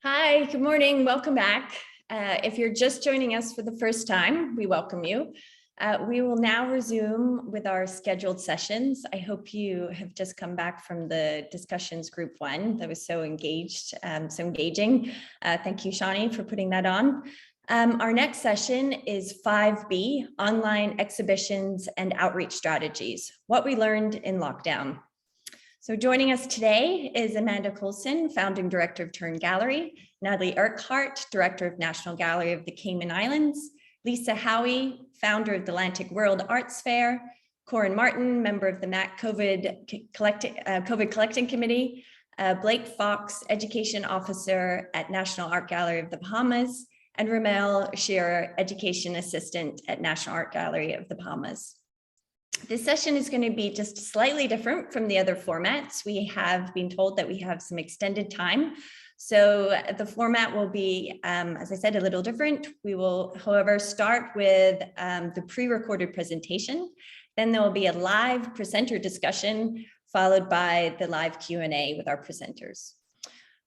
Hi, good morning. Welcome back. If you're just joining us for the first time, we welcome you. We will now resume with our scheduled sessions. I hope you have just come back from the discussions group 1 that was so engaging. Thank you, Shani, for putting that on. Our next session is 5B, Online Exhibitions and Outreach Strategies, What We Learned in Lockdown. So joining us today is Amanda Coulson, Founding Director of Tern Gallery, Natalie Urquhart, Director of National Gallery of the Cayman Islands, Lisa Howie, Founder of the Atlantic World Arts Fair, Koren Martin, member of the MAC COVID Collecting Committee, Blake Fox, Education Officer at National Art Gallery of the Bahamas, and Romel, Searer, Education Assistant at National Art Gallery of the Bahamas. This session is going to be just slightly different from the other formats. We have been told that we have some extended time. So the format will be, as I said, a little different. We will, however, start with the pre-recorded presentation. Then there will be a live presenter discussion, followed by the live Q&A with our presenters.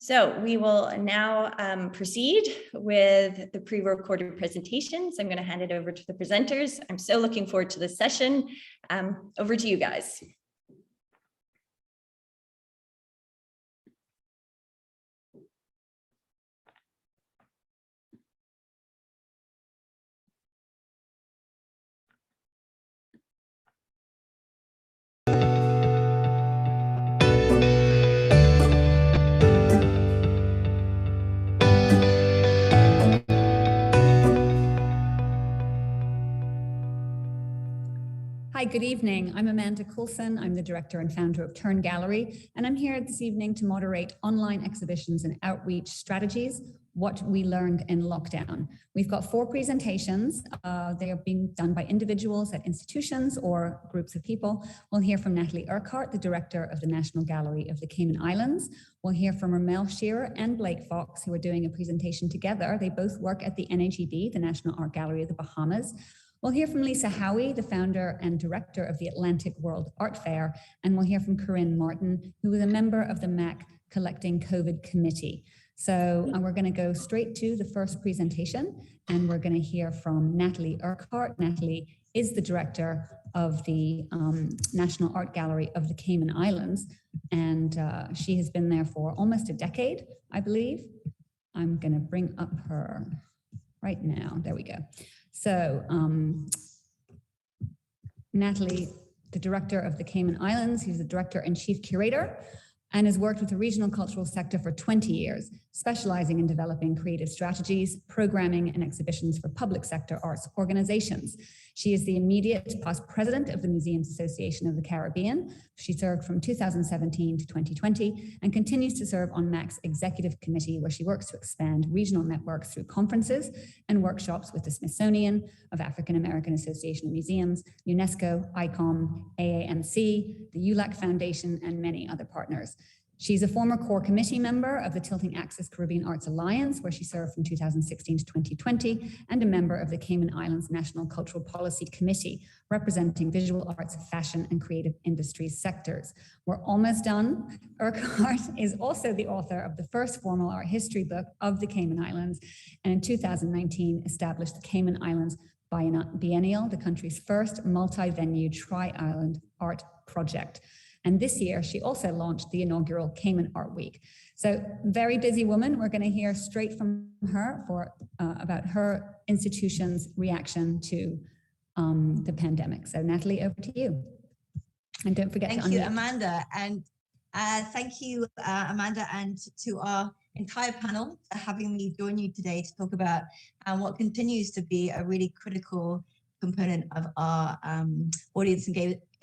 So we will now proceed with the pre-recorded presentations. I'm going to hand it over to the presenters. I'm so looking forward to this session. Over to you guys. Hi, good evening. I'm Amanda Coulson. I'm the director and founder of Tern Gallery, and I'm here this evening to moderate online exhibitions and outreach strategies, what we learned in lockdown. We've got 4 presentations. They are being done by individuals at institutions or groups of people. We'll hear from Natalie Urquhart, the director of the National Gallery of the Cayman Islands. We'll hear from Romel, Searer, and Blake Fox, who are doing a presentation together. They both work at the NAGB, the National Art Gallery of the Bahamas. We'll hear from Lisa Howie, the founder and director of the Atlantic World Art Fair, and we'll hear from Koren Martin, who is a member of the MAC Collecting COVID Committee. So we're going to go straight to the first presentation, and we're going to hear from Natalie Urquhart. Natalie is the director of the National Art Gallery of the Cayman Islands, and she has been there for almost a decade, I believe. I'm going to bring up her right now. There we go. So Natalie, the director of the Cayman Islands, who's the director and chief curator, and has worked with the regional cultural sector for 20 years, specializing in developing creative strategies, programming, and exhibitions for public sector arts organizations. She is the immediate past president of the Museums Association of the Caribbean. She served from 2017 to 2020 and continues to serve on MAC's executive committee, where she works to expand regional networks through conferences and workshops with the Smithsonian of African American Association of Museums, UNESCO, ICOM, AAMC, the ULAC Foundation, and many other partners. She's a former core committee member of the Tilting Axis Caribbean Arts Alliance, where she served from 2016 to 2020, and a member of the Cayman Islands National Cultural Policy Committee, representing visual arts, fashion, and creative industries sectors. We're almost done. Urquhart is also the author of the first formal art history book of the Cayman Islands, and in 2019 established the Cayman Islands Biennial, the country's first multi-venue tri-island art project. And this year, she also launched the inaugural Cayman Art Week. So very busy woman. We're going to hear straight from her about her institution's reaction to the pandemic. So Natalie, over to you. And don't forget to unmute. Thank you, Amanda. And thank you, Amanda, and to our entire panel for having me join you today to talk about what continues to be a really critical component of our audience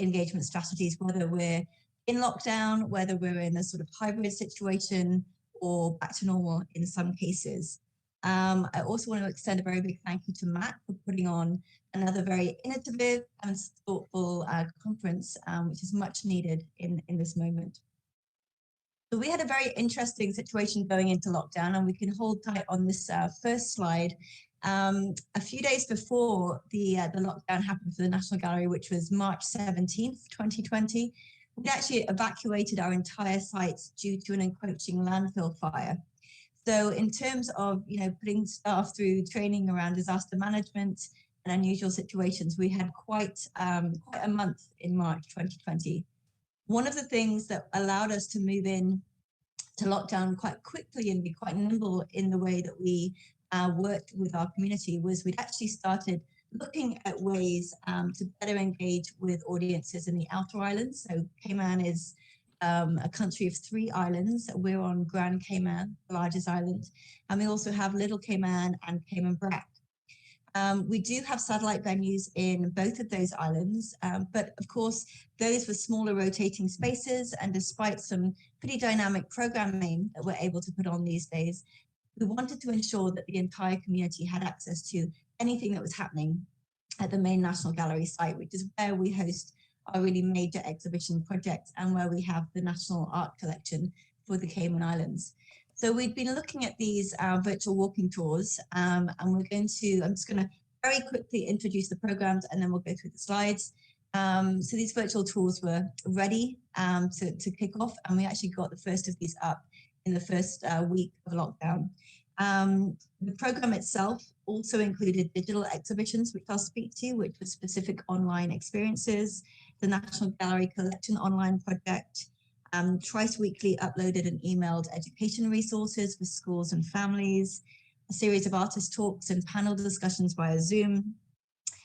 engagement strategies, whether we're in lockdown, whether we're in a sort of hybrid situation or back to normal in some cases. I also want to extend a very big thank you to Matt for putting on another very innovative and thoughtful conference, which is much needed in this moment. So we had a very interesting situation going into lockdown, and we can hold tight on this first slide. A few days before the lockdown happened for the National Gallery, which was March 17th, 2020, we'd actually evacuated our entire site due to an encroaching landfill fire. So in terms of, putting staff through training around disaster management and unusual situations, we had quite a month in March 2020. One of the things that allowed us to move in to lockdown quite quickly and be quite nimble in the way that we worked with our community was we'd actually started looking at ways to better engage with audiences in the outer islands. So Cayman is a country of 3 islands. We're on Grand Cayman, the largest island, and we also have Little Cayman and Cayman Brac. We do have satellite venues in both of those islands, but of course, those were smaller rotating spaces, and despite some pretty dynamic programming that we're able to put on these days, we wanted to ensure that the entire community had access to anything that was happening at the main National Gallery site, which is where we host our really major exhibition projects and where we have the National Art Collection for the Cayman Islands. So we've been looking at these virtual walking tours, and I'm just going to very quickly introduce the programs and then we'll go through the slides. So these virtual tours were ready to kick off, and we actually got the first of these up in the first week of lockdown. The program itself also included digital exhibitions, which I'll speak to, which were specific online experiences, the National Gallery Collection online project, twice weekly uploaded and emailed education resources for schools and families, a series of artist talks and panel discussions via Zoom,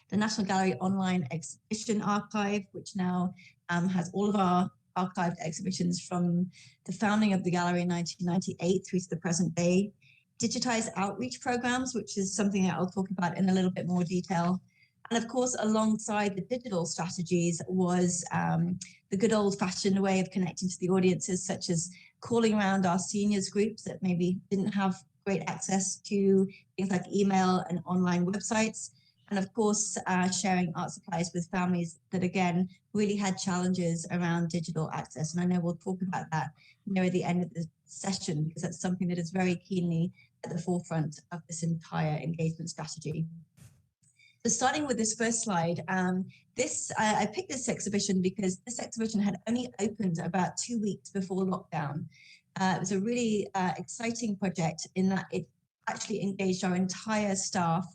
the National Gallery Online Exhibition Archive, which now has all of our archived exhibitions from the founding of the gallery in 1998 through to the present day, digitized outreach programs, which is something that I'll talk about in a little bit more detail. And of course, alongside the digital strategies was the good old-fashioned way of connecting to the audiences, such as calling around our seniors groups that maybe didn't have great access to things like email and online websites. And of course, sharing art supplies with families that, again, really had challenges around digital access. And I know we'll talk about that near the end of the session, because that's something that is very keenly at the forefront of this entire engagement strategy. So starting with this first slide, I picked this exhibition because this exhibition had only opened about 2 weeks before lockdown. It was a really exciting project in that it actually engaged our entire staff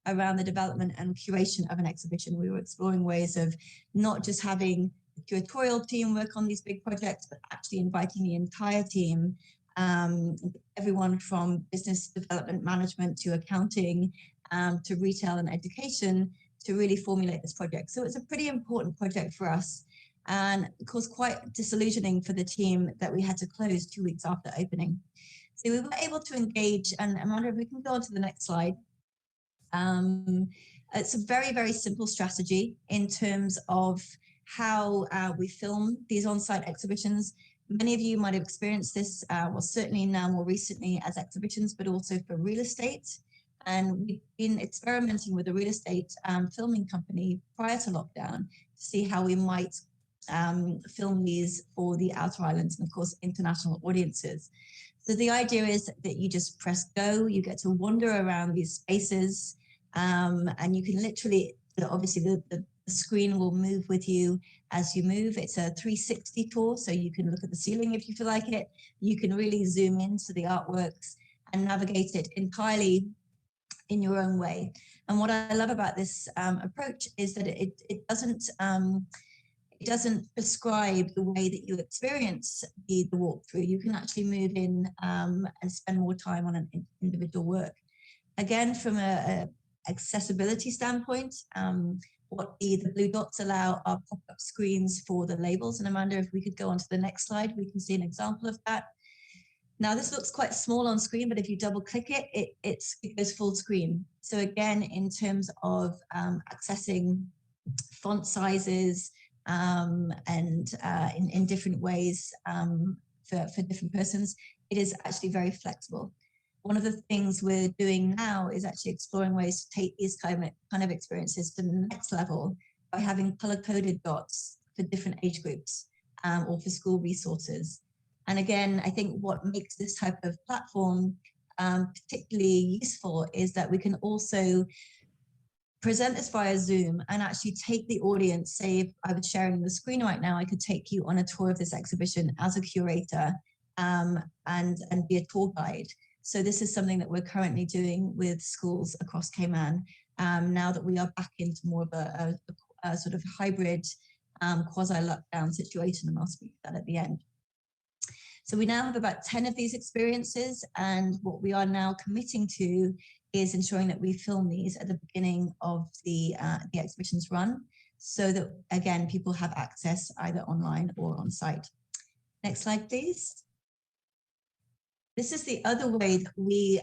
around the development and curation of an exhibition. We were exploring ways of not just having the curatorial team work on these big projects, but actually inviting the entire team, everyone from business development management to accounting, to retail and education, to really formulate this project. So it's a pretty important project for us, and of course quite disillusioning for the team that we had to close 2 weeks after opening. So we were able to engage, and Amanda, if we can go on to the next slide. It's a very, very simple strategy in terms of how we film these on-site exhibitions. Many of you might have experienced this, well, certainly now more recently as exhibitions, but also for real estate. And we've been experimenting with a real estate filming company prior to lockdown to see how we might film these for the outer islands and, of course, international audiences. So the idea is that you just press go, you get to wander around these spaces, and you can literally, obviously the screen will move with you as you move. It's a 360 tour, so you can look at the ceiling if you feel like it. You can really zoom into the artworks and navigate it entirely in your own way. And what I love about this approach is that it doesn't prescribe the way that you experience the walkthrough. You can actually move in and spend more time on an individual work. Again, from a accessibility standpoint, what the blue dots allow are pop-up screens for the labels. And Amanda, if we could go on to the next slide, we can see an example of that. Now, this looks quite small on screen, but if you double click it, it goes full screen. So again, in terms of accessing font sizes and in different ways for different persons, it is actually very flexible. One of the things we're doing now is actually exploring ways to take these kind of experiences to the next level by having color-coded dots for different age groups or for school resources. And again, I think what makes this type of platform particularly useful is that we can also present this via Zoom and actually take the audience. Say if I was sharing the screen right now, I could take you on a tour of this exhibition as a curator and be a tour guide. So this is something that we're currently doing with schools across Cayman, now that we are back into more of a sort of hybrid quasi-lockdown situation, and I'll speak to that at the end. So we now have about 10 of these experiences, and what we are now committing to is ensuring that we film these at the beginning of the exhibition's run, so that, again, people have access either online or on site. Next slide, please. This is the other way that we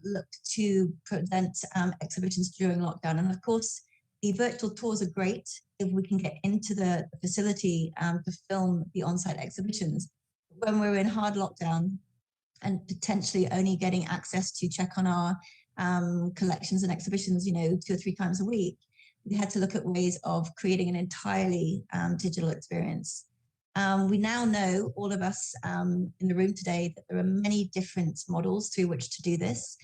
look to present exhibitions during lockdown. And of course, the virtual tours are great if we can get into the facility to film the on-site exhibitions. When we're in hard lockdown and potentially only getting access to check on our collections and exhibitions, 2 or 3 times a week, we had to look at ways of creating an entirely digital experience. We now know, all of us in the room today, that there are many different models through which to do this.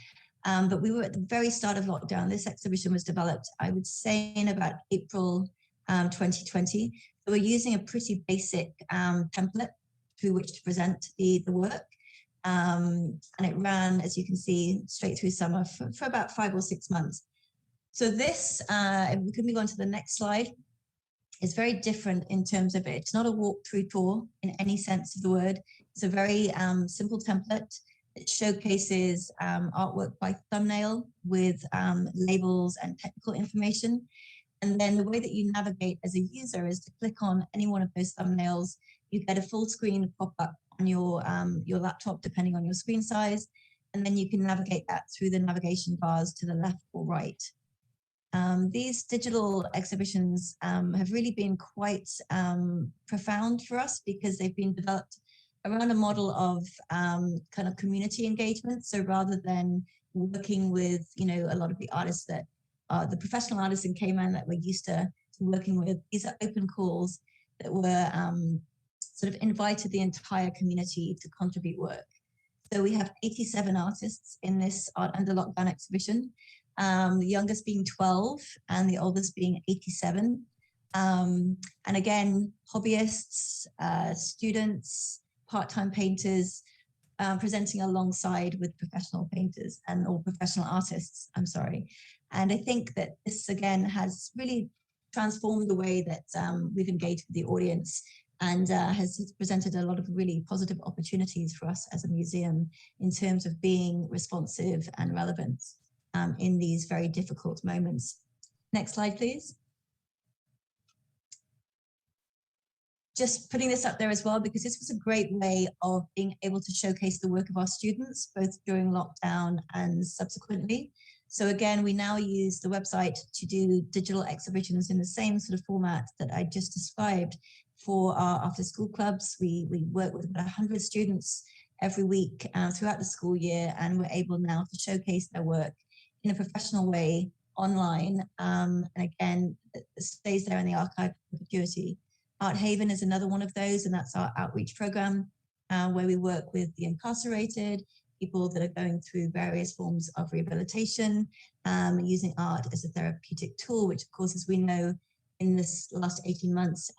But we were at the very start of lockdown. This exhibition was developed, I would say, in about April 2020. So we're using a pretty basic template through which to present the work. And it ran, as you can see, straight through summer for about 5 or 6 months. So this, if we could move on to the next slide, is very different in terms of it's not a walkthrough tour in any sense of the word. It's a very simple template. It showcases artwork by thumbnail with labels and technical information. And then the way that you navigate as a user is to click on any one of those thumbnails. You get a full screen pop-up on your laptop, depending on your screen size. And then you can navigate that through the navigation bars to the left or right. These digital exhibitions have really been quite profound for us, because they've been developed around a model of kind of community engagement. So rather than working with, a lot of the artists that are the professional artists in Cayman that we're used to working with, these are open calls that were sort of invited the entire community to contribute work. So we have 87 artists in this Art Under Lockdown exhibition. The youngest being 12 and the oldest being 87. And again, hobbyists, students, part-time painters, presenting alongside with professional painters or professional artists, I'm sorry. And I think that this, again, has really transformed the way that we've engaged with the audience, and has presented a lot of really positive opportunities for us as a museum in terms of being responsive and relevant in these very difficult moments. Next slide, please. Just putting this up there as well, because this was a great way of being able to showcase the work of our students, both during lockdown and subsequently. So again, we now use the website to do digital exhibitions in the same sort of format that I just described for our after school clubs. We work with about 100 students every week throughout the school year, and we're able now to showcase their work in a professional way online, and again, it stays there in the archive for perpetuity. Art Haven is another one of those, and that's our outreach program where we work with the incarcerated, people that are going through various forms of rehabilitation, using art as a therapeutic tool, which of course, as we know, in this last 18 months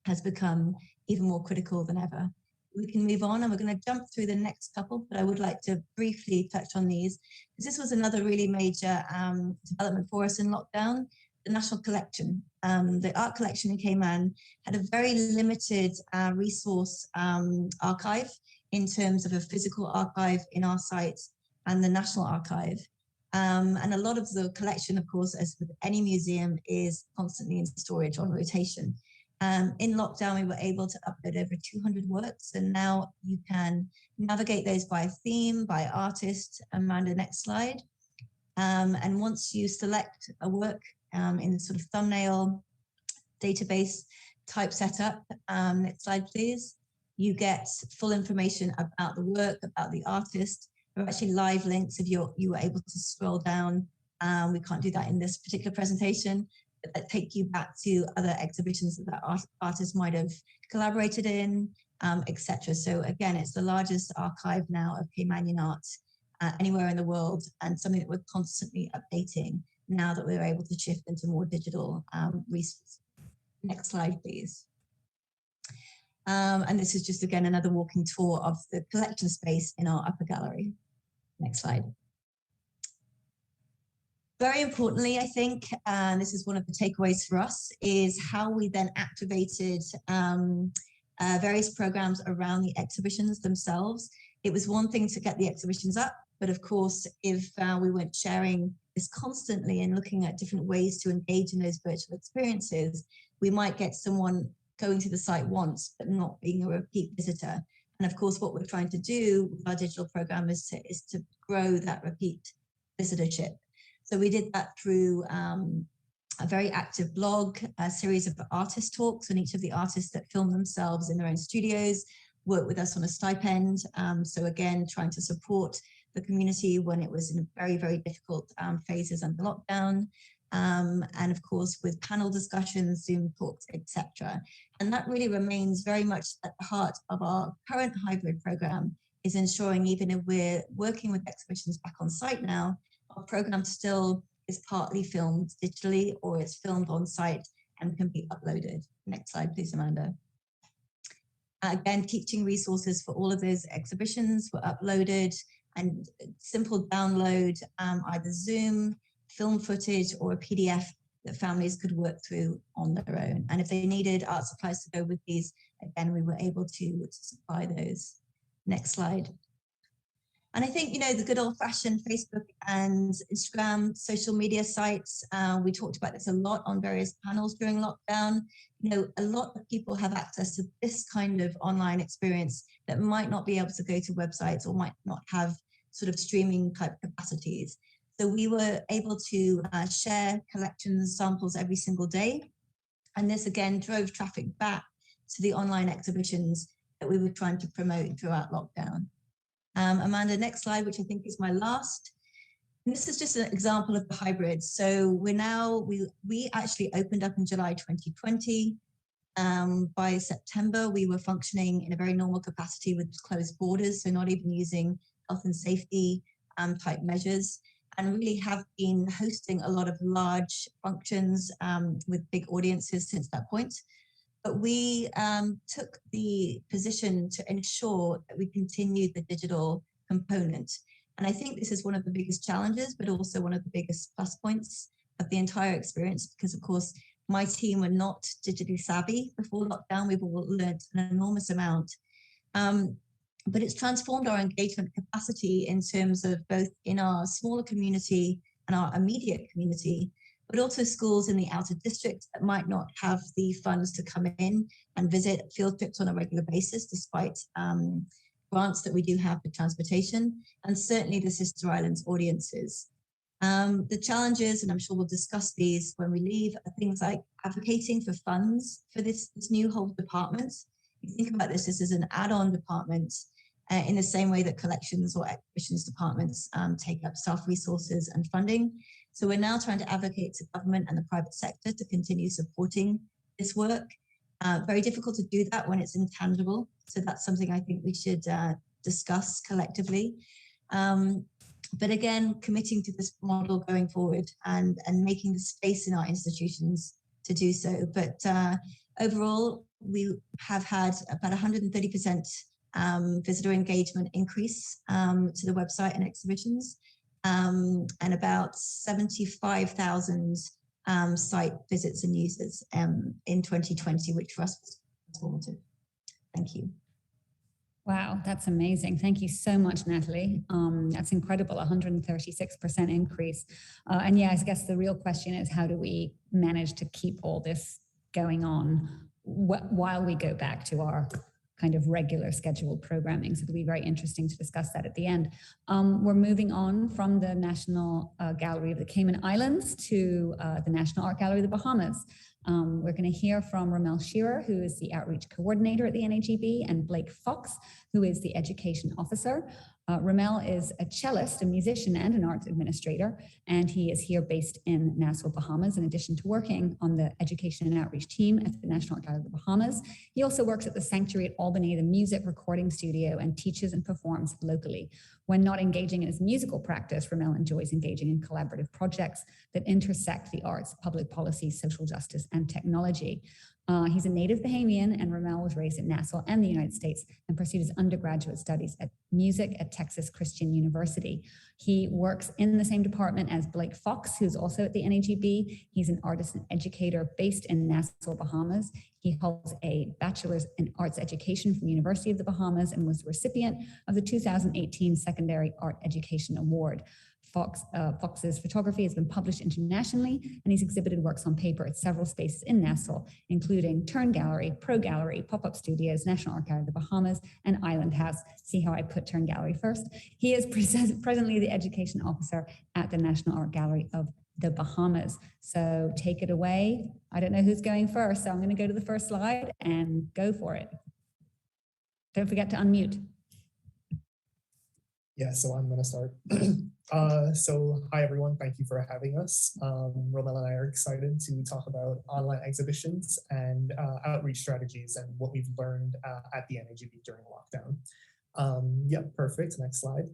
has become even more critical than ever. We can move on, and we're going to jump through the next couple, but I would like to briefly touch on these, because this was another really major development for us in lockdown. The National Collection, the art collection in Cayman, had a very limited resource archive in terms of a physical archive in our site and the National Archive. And a lot of the collection, of course, as with any museum, is constantly in storage on rotation. In lockdown, we were able to upload over 200 works, and now you can navigate those by theme, by artist. Amanda, next slide. And once you select a work in the sort of thumbnail database type setup, next slide, please, you get full information about the work, about the artist. There are actually live links if you were able to scroll down. We can't do that in this particular presentation, but that take you back to other exhibitions that artist might have collaborated in, etc. So again, it's the largest archive now of Caymanian art anywhere in the world, and something that we're constantly updating now that we're able to shift into more digital resources. Next slide, please. And this is just, again, another walking tour of the collection space in our upper gallery. Next slide. Very importantly, I think, and this is one of the takeaways for us, is how we then activated various programs around the exhibitions themselves. It was one thing to get the exhibitions up, but of course, if we weren't sharing this constantly and looking at different ways to engage in those virtual experiences, we might get someone going to the site once, but not being a repeat visitor. And of course, what we're trying to do with our digital program is to grow that repeat visitorship. So we did that through a very active blog, a series of artist talks, and each of the artists that film themselves in their own studios work with us on a stipend. So again, trying to support the community when it was in very, very difficult phases under lockdown. And of course, with panel discussions, Zoom talks, etc. And that really remains very much at the heart of our current hybrid program, is ensuring even if we're working with exhibitions back on site now, our program still is partly filmed digitally or it's filmed on site and can be uploaded. Next slide, please, Amanda. Again, teaching resources for all of those exhibitions were uploaded, and simple download, either Zoom, film footage, or a PDF that families could work through on their own. And if they needed art supplies to go with these, again, we were able to supply those. Next slide. And I think, the good old-fashioned Facebook and Instagram social media sites, we talked about this a lot on various panels during lockdown. A lot of people have access to this kind of online experience that might not be able to go to websites or might not have sort of streaming type capacities. So we were able to share collections, samples every single day. And this again drove traffic back to the online exhibitions that we were trying to promote throughout lockdown. Amanda, next slide, which I think is my last. And this is just an example of the hybrid. So we actually opened up in July 2020. By September, we were functioning in a very normal capacity with closed borders, so not even using health and safety type measures, and really have been hosting a lot of large functions with big audiences since that point. But we took the position to ensure that we continued the digital component. And I think this is one of the biggest challenges, but also one of the biggest plus points of the entire experience, because of course, my team were not digitally savvy before lockdown. We've all learned an enormous amount. But it's transformed our engagement capacity in terms of both in our smaller community and our immediate community, but also schools in the outer districts that might not have the funds to come in and visit field trips on a regular basis, despite grants that we do have for transportation, and certainly the Sister Islands audiences. The challenges, and I'm sure we'll discuss these when we leave, are things like advocating for funds for this new whole department. You think about this as an add-on department in the same way that collections or exhibitions departments take up staff resources and funding. So we're now trying to advocate to government and the private sector to continue supporting this work. Very difficult to do that when it's intangible. So that's something I think we should discuss collectively. But again, committing to this model going forward and making the space in our institutions to do so. But overall, we have had about 130% visitor engagement increase to the website and exhibitions, and about 75,000 site visits and users in 2020, which for us was transformative. Thank you. Wow, that's amazing. Thank you so much, Natalie. That's incredible, 136% increase. And yeah, I guess the real question is, how do we manage to keep all this going on while we go back to our kind of regular scheduled programming? So it'll be very interesting to discuss that at the end. We're moving on from the National Gallery of the Cayman Islands to the National Art Gallery of the Bahamas. We're going to hear from Romel, who is the outreach coordinator at the NAGB, and Blake Fox, who is the education officer. Romel is a cellist, a musician, and an arts administrator, and he is here based in Nassau, Bahamas, in addition to working on the education and outreach team at the National Art Gallery of the Bahamas. He also works at the Sanctuary at Albany, the music recording studio, and teaches and performs locally. When not engaging in his musical practice, Romel enjoys engaging in collaborative projects that intersect the arts, public policy, social justice, and technology. He's a native Bahamian, and Romel was raised in Nassau and the United States and pursued his undergraduate studies at music at Texas Christian University. He works in the same department as Blake Fox, who's also at the NAGB. He's an artist and educator based in Nassau, Bahamas. He holds a bachelor's in arts education from the University of the Bahamas and was the recipient of the 2018 Secondary Art Education Award. Fox's photography has been published internationally, and he's exhibited works on paper at several spaces in Nassau, including Tern Gallery, Pro Gallery, Pop-Up Studios, National Art Gallery of the Bahamas, and Island House. See how I put Tern Gallery first? He is presently the education officer at the National Art Gallery of the Bahamas. So take it away. I don't know who's going first, so I'm going to go to the first slide and go for it. Don't forget to unmute. Yeah, so I'm going to start. So hi, everyone. Thank you for having us. Romel and I are excited to talk about online exhibitions and outreach strategies and what we've learned at the NAGB during lockdown. Yep, perfect. Next slide.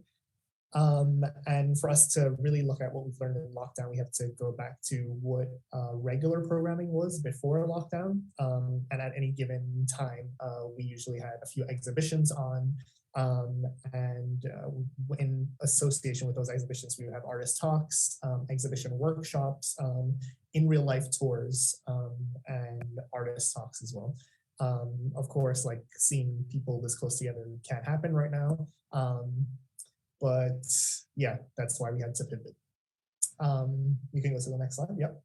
And for us to really look at what we've learned in lockdown, we have to go back to what regular programming was before lockdown. And at any given time, we usually had a few exhibitions on. In association with those exhibitions, we would have artist talks, exhibition workshops, in real life tours, and artist talks as well. Of course, like seeing people this close together can't happen right now. But yeah, that's why we had to pivot. You can go to the next slide. Yep.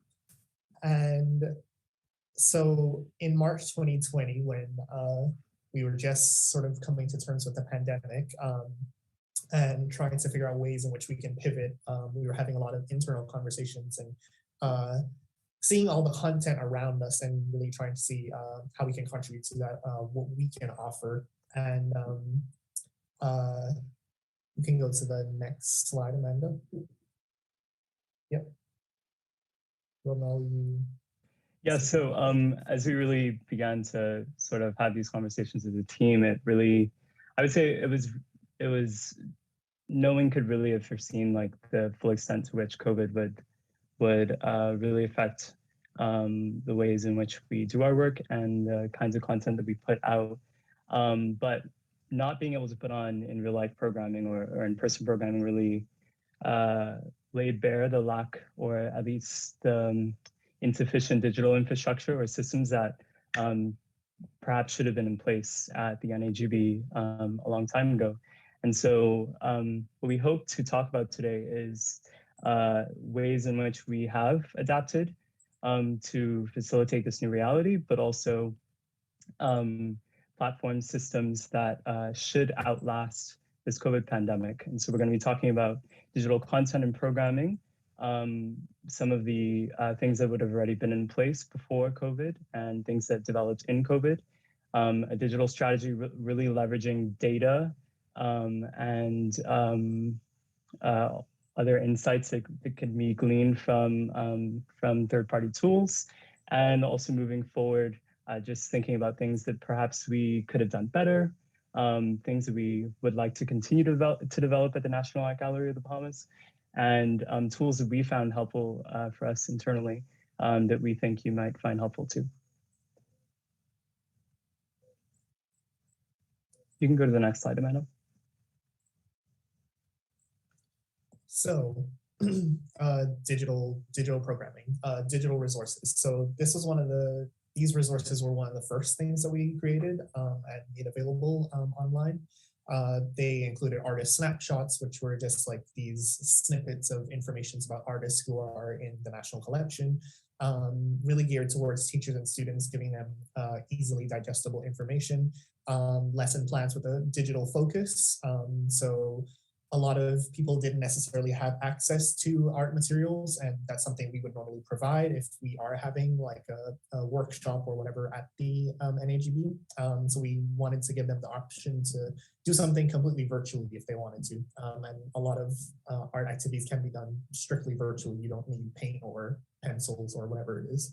And so in March 2020, when we were just sort of coming to terms with the pandemic and trying to figure out ways in which we can pivot. We were having a lot of internal conversations and seeing all the content around us and really trying to see how we can contribute to that, what we can offer. And you can go to the next slide, Amanda. Yep. Romel, you... Yeah, so as we really began to sort of have these conversations as a team, it really, I would say it was, no one could really have foreseen like the full extent to which COVID would really affect the ways in which we do our work and the kinds of content that we put out. But not being able to put on in real life programming or in-person programming really laid bare the lack, or at least the insufficient digital infrastructure or systems that perhaps should have been in place at the NAGB a long time ago. And so what we hope to talk about today is ways in which we have adapted to facilitate this new reality, but also platform systems that should outlast this COVID pandemic. And so we're going to be talking about digital content and programming, some of the things that would have already been in place before COVID and things that developed in COVID, a digital strategy really leveraging data and other insights that can be gleaned from third-party tools, and also moving forward, just thinking about things that perhaps we could have done better, things that we would like to continue to develop at the National Art Gallery of the Bahamas, and tools that we found helpful for us internally that we think you might find helpful too. You can go to the next slide, Amanda. So digital programming, digital resources. So this was these resources were one of the first things that we created and made available online. They included artist snapshots, which were just like these snippets of information about artists who are in the national collection, really geared towards teachers and students, giving them easily digestible information, lesson plans with a digital focus. So a lot of people didn't necessarily have access to art materials, and that's something we would normally provide if we are having like a workshop or whatever at the NAGB. So we wanted to give them the option to do something completely virtually if they wanted to. And a lot of art activities can be done strictly virtually. You don't need paint or pencils or whatever it is.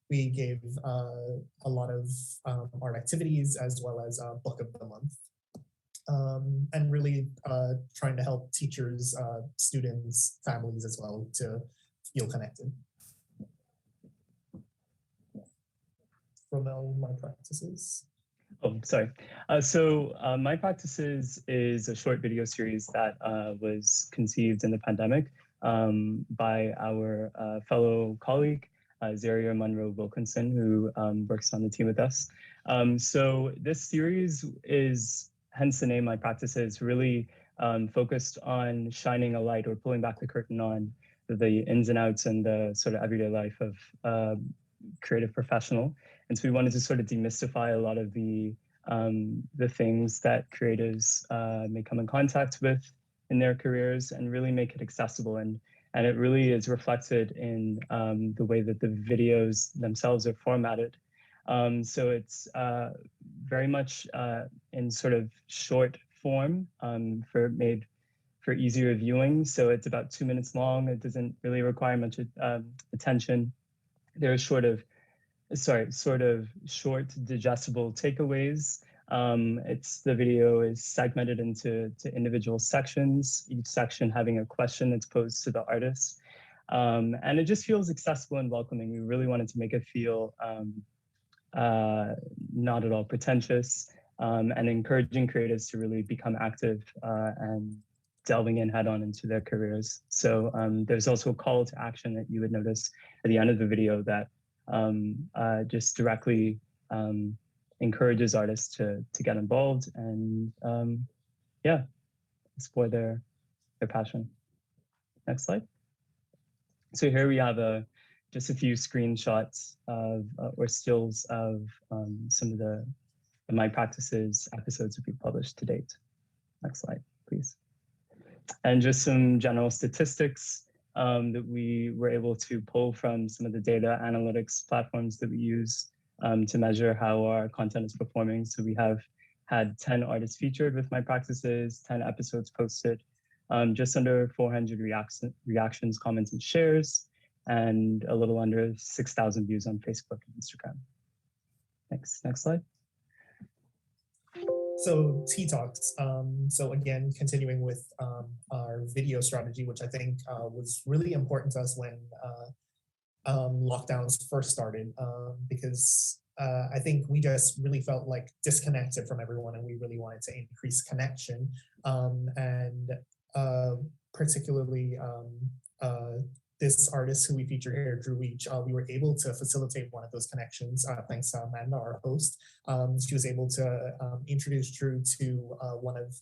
We gave a lot of art activities as well as a book of the month. And really trying to help teachers, students, families as well to feel connected. Romel, my practices. Oh, sorry. My practices is a short video series that was conceived in the pandemic by our fellow colleague, Searer Wilkinson, who works on the team with us. So this series is, hence the name, My Practices, really focused on shining a light or pulling back the curtain on the ins and outs and the sort of everyday life of creative professional. And so we wanted to sort of demystify a lot of the things that creatives may come in contact with in their careers and really make it accessible. And it really is reflected in the way that the videos themselves are formatted. So it's very much in sort of short form made for easier viewing. So it's about 2 minutes long. It doesn't really require much attention. There's sort of short digestible takeaways. The video is segmented into individual sections, each section having a question that's posed to the artist. And it just feels accessible and welcoming. We really wanted to make it feel not at all pretentious, and encouraging creatives to really become active and delving in head on into their careers. So there's also a call to action that you would notice at the end of the video that just directly encourages artists to get involved and explore their passion. Next slide. So here we have just a few screenshots of or stills of some of the My Practices episodes that we've published to date. Next slide, please. And just some general statistics that we were able to pull from some of the data analytics platforms that we use to measure how our content is performing. So we have had 10 artists featured with My Practices, 10 episodes posted, just under 400 reactions, comments, and shares, and a little under 6,000 views on Facebook and Instagram. Next slide. So T-Talks, so again, continuing with our video strategy, which I think was really important to us when lockdowns first started, because I think we just really felt like disconnected from everyone, and we really wanted to increase connection, and particularly this artist who we feature here, Drew Weech, we were able to facilitate one of those connections thanks to Amanda, our host. She was able to introduce Drew to one of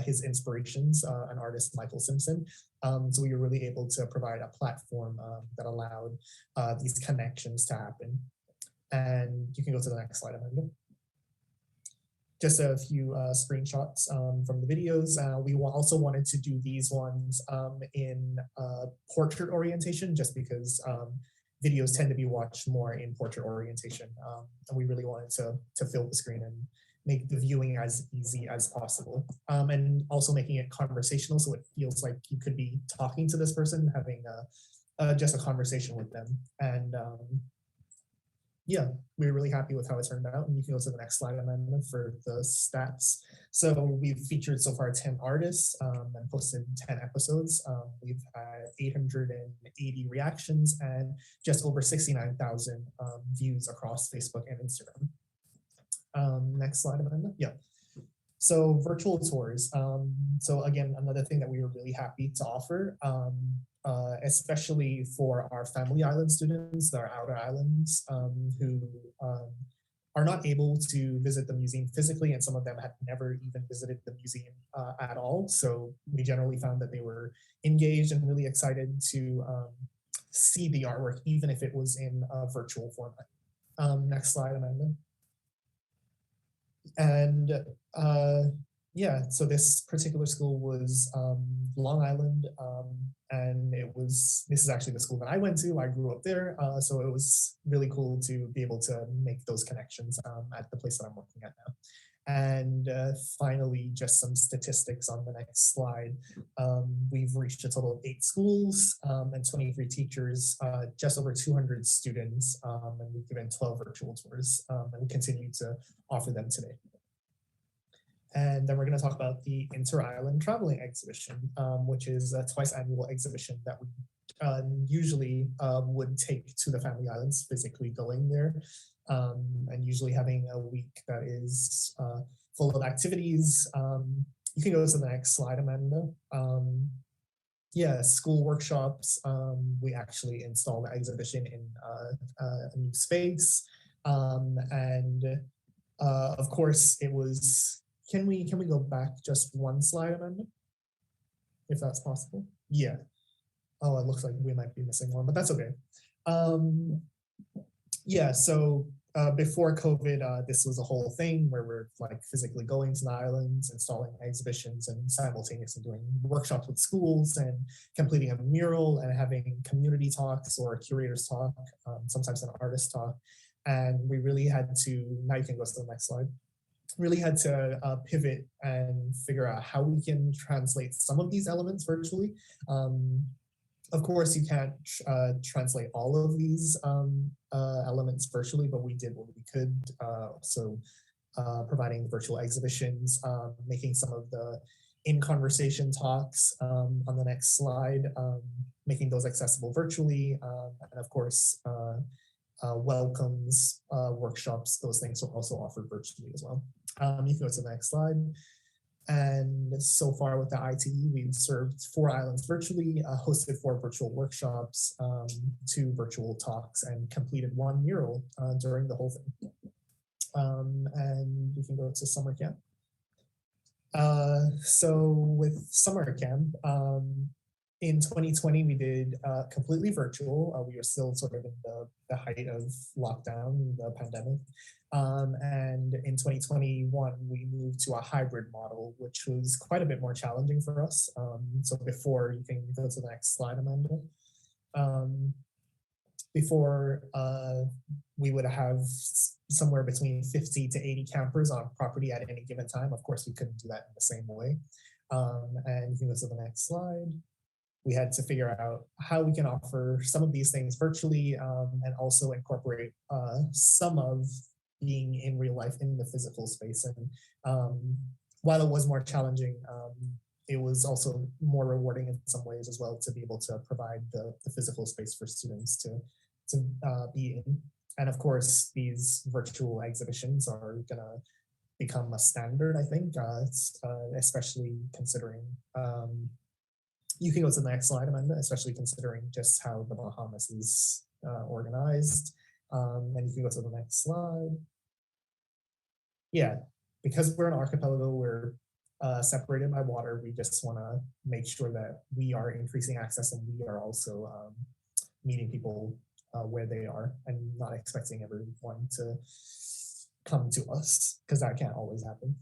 his inspirations, an artist, Michael Simpson. So we were really able to provide a platform that allowed these connections to happen. And you can go to the next slide, Amanda. Just a few screenshots from the videos. We also wanted to do these ones in portrait orientation, just because videos tend to be watched more in portrait orientation. And we really wanted to fill the screen and make the viewing as easy as possible. And also making it conversational, so it feels like you could be talking to this person, having just a conversation with them. And yeah, we're really happy with how it turned out. And you can go to the next slide, Amanda, for the stats. So we've featured so far 10 artists and posted 10 episodes. We've had 880 reactions and just over 69,000 views across Facebook and Instagram. Next slide, Amanda. Yeah. So virtual tours. So again, another thing that we were really happy to offer, especially for our family island students, our outer islands, who are not able to visit the museum physically, and some of them had never even visited the museum at all. So we generally found that they were engaged and really excited to see the artwork, even if it was in a virtual format. Next slide, Amanda. And yeah, so this particular school was Long Island, and this is actually the school that I went to. I grew up there, so it was really cool to be able to make those connections at the place that I'm working at now. And finally, just some statistics on the next slide. We've reached a total of 8 schools and 23 teachers, just over 200 students, and we've given 12 virtual tours, and we continue to offer them today. And then we're going to talk about the Inter-Island Traveling Exhibition, which is a twice annual exhibition that we usually would take to the family islands, physically going there. and usually having a week that is full of activities. You can go to the next slide, Amanda. Yeah, school workshops. We actually installed an exhibition in a new space, and of course it was. Can we go back just one slide, Amanda, if that's possible? Yeah. Oh, it looks like we might be missing one, but that's okay. Yeah, so before COVID, this was a whole thing where we're like physically going to the islands, installing exhibitions, and simultaneously doing workshops with schools and completing a mural and having community talks or a curator's talk, sometimes an artist talk. And we really had to, now you can go to the next slide, really had to pivot and figure out how we can translate some of these elements virtually. Of course, you can't translate all of these elements virtually, but we did what we could. So providing virtual exhibitions, making some of the in-conversation talks on the next slide, making those accessible virtually, and of course, welcomes, workshops, those things are also offered virtually as well. You can go to the next slide. And so far with the ITE, we've served 4 islands virtually, hosted 4 virtual workshops, 2 virtual talks, and completed 1 mural during the whole thing. And you can go to summer camp. So with summer camp, in 2020, we did completely virtual. We were still sort of in the height of lockdown, the pandemic. And in 2021, we moved to a hybrid model, which was quite a bit more challenging for us. So before, you can go to the next slide, Amanda. Before, we would have somewhere between 50 to 80 campers on property at any given time. Of course, we couldn't do that in the same way. And you can go to the next slide. We had to figure out how we can offer some of these things virtually, and also incorporate some of being in real life in the physical space. And while it was more challenging, it was also more rewarding in some ways as well to be able to provide the physical space for students to be in. And of course, these virtual exhibitions are gonna become a standard, I think, especially considering, you can go to the next slide, Amanda, especially considering just how the Bahamas is organized. And you can go to the next slide. Yeah, because we're an archipelago, we're separated by water. We just want to make sure that we are increasing access and we are also meeting people where they are and not expecting everyone to come to us, because that can't always happen.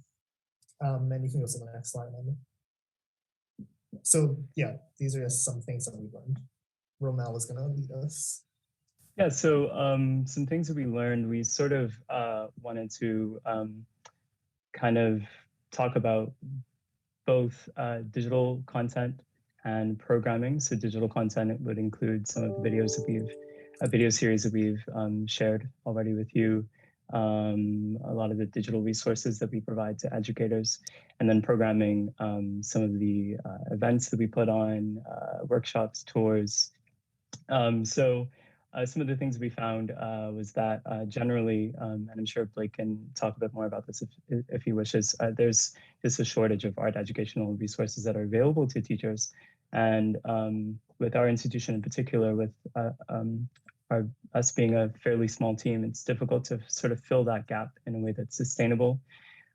And you can go to the next slide, Amanda. So yeah, these are just some things that we learned. Romel is going to lead us. Yeah, so some things that we learned, we sort of wanted to kind of talk about both digital content and programming. So digital content would include some of the videos that a video series that we've shared already with you, a lot of the digital resources that we provide to educators, and then programming, some of the events that we put on, workshops, tours. Some of the things we found was that generally, and I'm sure Blake can talk a bit more about this if he wishes, there's just a shortage of art educational resources that are available to teachers. And with our institution in particular, with us being a fairly small team, it's difficult to sort of fill that gap in a way that's sustainable.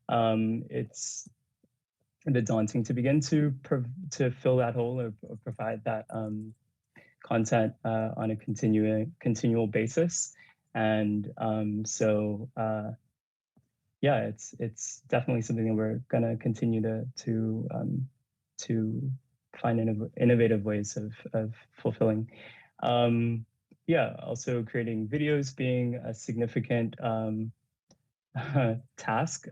It's a bit daunting to begin to fill that hole or provide that content on a continual basis. And yeah, it's definitely something that we're going to continue to find innovative ways of fulfilling. Yeah, also creating videos being a significant task.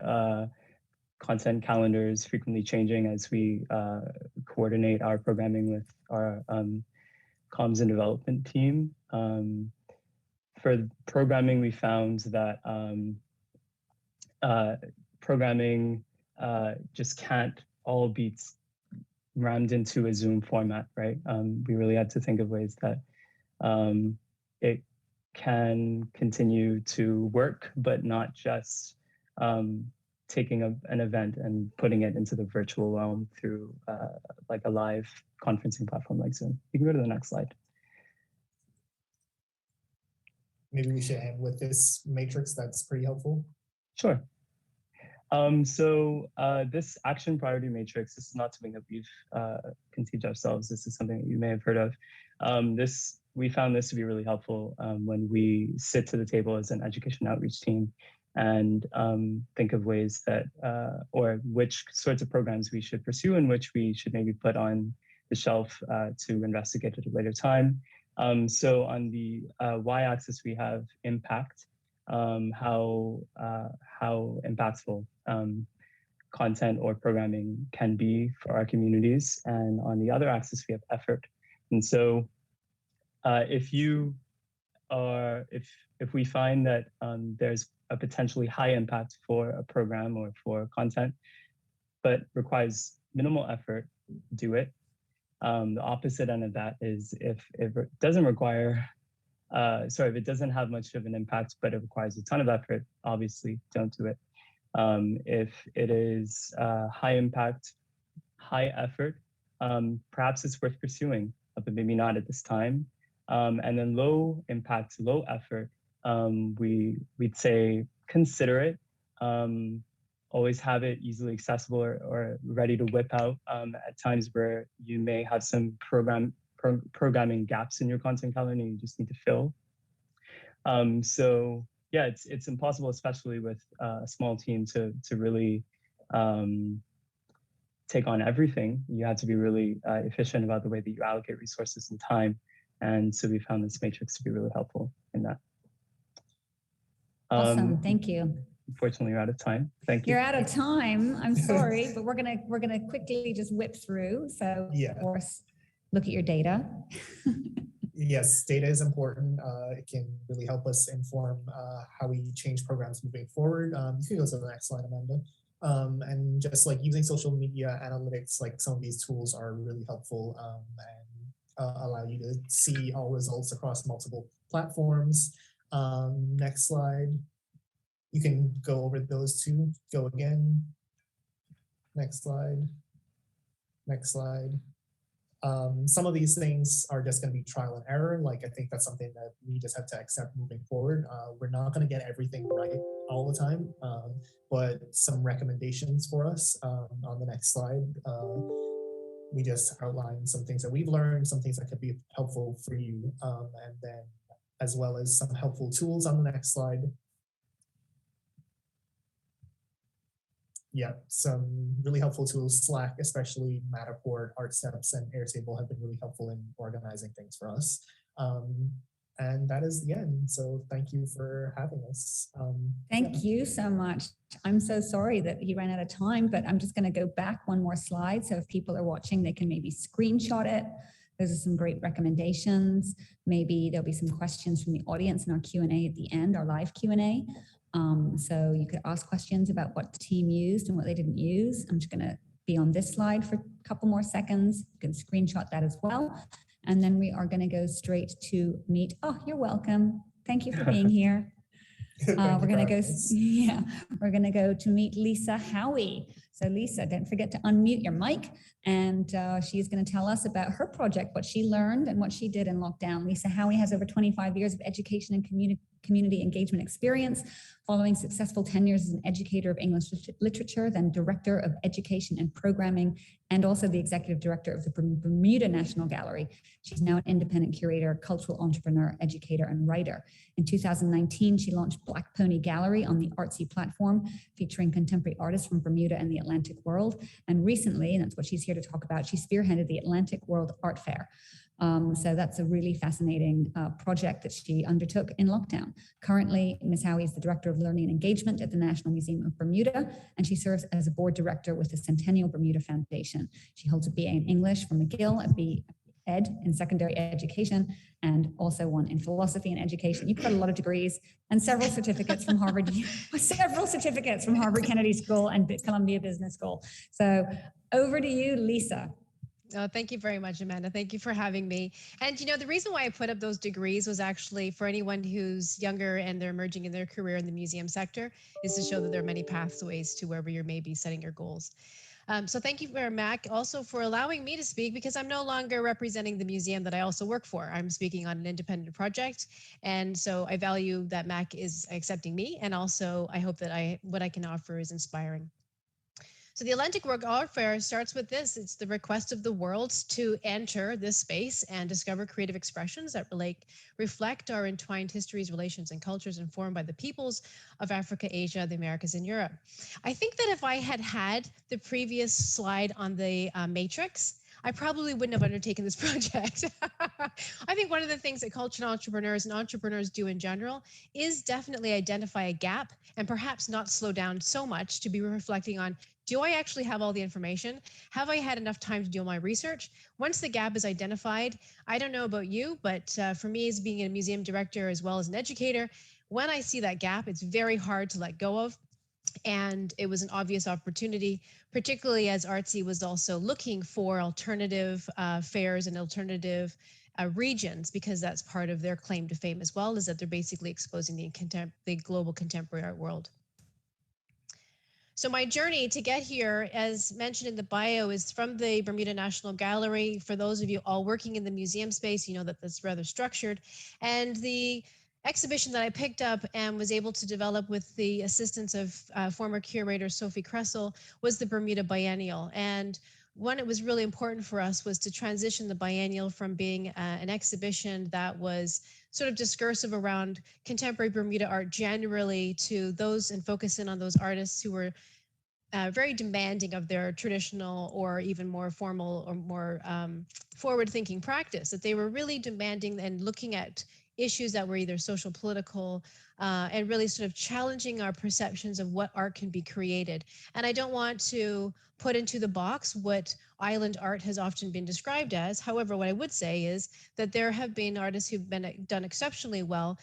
Content calendars frequently changing as we coordinate our programming with our comms and development team. For programming, we found that programming just can't all be rammed into a Zoom format, right? We really had to think of ways that can continue to work, but not just taking an event and putting it into the virtual realm through like a live conferencing platform like Zoom. You can go to the next slide. Maybe we should end with this matrix. That's pretty helpful. Sure. This action priority matrix, this is not something that we've conceived ourselves. This is something that you may have heard of. We found this to be really helpful when we sit to the table as an education outreach team and think of ways that, or which sorts of programs we should pursue and which we should maybe put on the shelf to investigate at a later time. So on the y-axis, we have impact, how impactful content or programming can be for our communities. And on the other axis, we have effort. And so if we find that there's a potentially high impact for a program or for content, but requires minimal effort, do it. The opposite end of that is if it doesn't require, if it doesn't have much of an impact, but it requires a ton of effort, obviously don't do it. If it is high impact, high effort, perhaps it's worth pursuing, but maybe not at this time. And then low impact, low effort, we'd say consider it. Always have it easily accessible or ready to whip out at times where you may have some programming gaps in your content calendar and you just need to fill. So yeah, it's impossible, especially with a small team, to really take on everything. You have to be really efficient about the way that you allocate resources and time. And so we found this matrix to be really helpful in that. Awesome, thank you. Unfortunately, you're out of time. Thank you. You're out of time. I'm sorry, but we're gonna quickly just whip through. So yeah, of course, look at your data. Yes, data is important. It can really help us inform how we change programs moving forward. You can go to the next slide, Amanda. And just like using social media analytics, like some of these tools are really helpful and allow you to see all results across multiple platforms. Next slide. You can go over those two. Go again. Next slide. Next slide. Some of these things are just going to be trial and error. Like, I think that's something that we just have to accept moving forward. We're not going to get everything right all the time, but some recommendations for us on the next slide. We just outlined some things that we've learned, some things that could be helpful for you, and then as well as some helpful tools on the next slide. Yeah, some really helpful tools. Slack, especially Matterport, ArtSteps, and Airtable have been really helpful in organizing things for us. And that is the end. So thank you for having us. Thank you so much. I'm so sorry that he ran out of time, but I'm just going to go back one more slide. So if people are watching, they can maybe screenshot it. Those are some great recommendations. Maybe there'll be some questions from the audience in our Q&A at the end, our live Q&A. So you could ask questions about what the team used and what they didn't use. I'm just going to be on this slide for a couple more seconds. You can screenshot that as well. And then we are going to go straight to meet. Oh, you're welcome. Thank you for being here. We're going to go to meet Lisa Howie. So Lisa, don't forget to unmute your mic. And she's going to tell us about her project, what she learned and what she did in lockdown. Lisa Howie has over 25 years of education and community engagement experience, following successful tenures as an educator of English literature, then director of education and programming, and also the executive director of the Bermuda National Gallery. She's now an independent curator, cultural entrepreneur, educator, and writer. In 2019, she launched Black Pony Gallery on the Artsy platform, featuring contemporary artists from Bermuda and the Atlantic world. And recently, and that's what she's here to talk about, she spearheaded the Atlantic World Art Fair. So that's a really fascinating project that she undertook in lockdown. Currently, Ms. Howie is the Director of Learning and Engagement at the National Museum of Bermuda, and she serves as a board director with the Centennial Bermuda Foundation. She holds a BA in English from McGill, a B.Ed in secondary education, and also one in philosophy and education. You've got a lot of degrees and several certificates from Harvard, Kennedy School and Columbia Business School. So over to you, Lisa. Oh, thank you very much, Amanda. Thank you for having me. And the reason why I put up those degrees was actually for anyone who's younger and they're emerging in their career in the museum sector, is to show that there are many pathways to wherever you may be setting your goals. So thank you, Mac, also for allowing me to speak, because I'm no longer representing the museum that I also work for. I'm speaking on an independent project. And so I value that Mac is accepting me. And also I hope that what I can offer is inspiring. So the Atlantic World Art Fair starts with this. It's the request of the world to enter this space and discover creative expressions that reflect our entwined histories, relations, and cultures informed by the peoples of Africa, Asia, the Americas, and Europe. I think that if I had had the previous slide on the matrix, I probably wouldn't have undertaken this project. I think one of the things that cultural entrepreneurs and entrepreneurs do in general is definitely identify a gap and perhaps not slow down so much to be reflecting on, do I actually have all the information? Have I had enough time to do my research? Once the gap is identified, I don't know about you, but for me as being a museum director as well as an educator, when I see that gap, it's very hard to let go of. And it was an obvious opportunity, particularly as Artsy was also looking for alternative fairs and alternative regions, because that's part of their claim to fame as well, is that they're basically exposing the global contemporary art world. So my journey to get here, as mentioned in the bio, is from the Bermuda National Gallery. For those of you all working in the museum space, you know that that's rather structured. And the exhibition that I picked up and was able to develop with the assistance of former curator Sophie Kressel was the Bermuda Biennial. And one, it was really important for us was to transition the biennial from being an exhibition that was sort of discursive around contemporary Bermuda art generally to those and focus in on those artists who were very demanding of their traditional or even more formal or more forward-thinking practice, that they were really demanding and looking at issues that were either social, political, and really sort of challenging our perceptions of what art can be created. And I don't want to put into the box what island art has often been described as. However, what I would say is that there have been artists who've done exceptionally well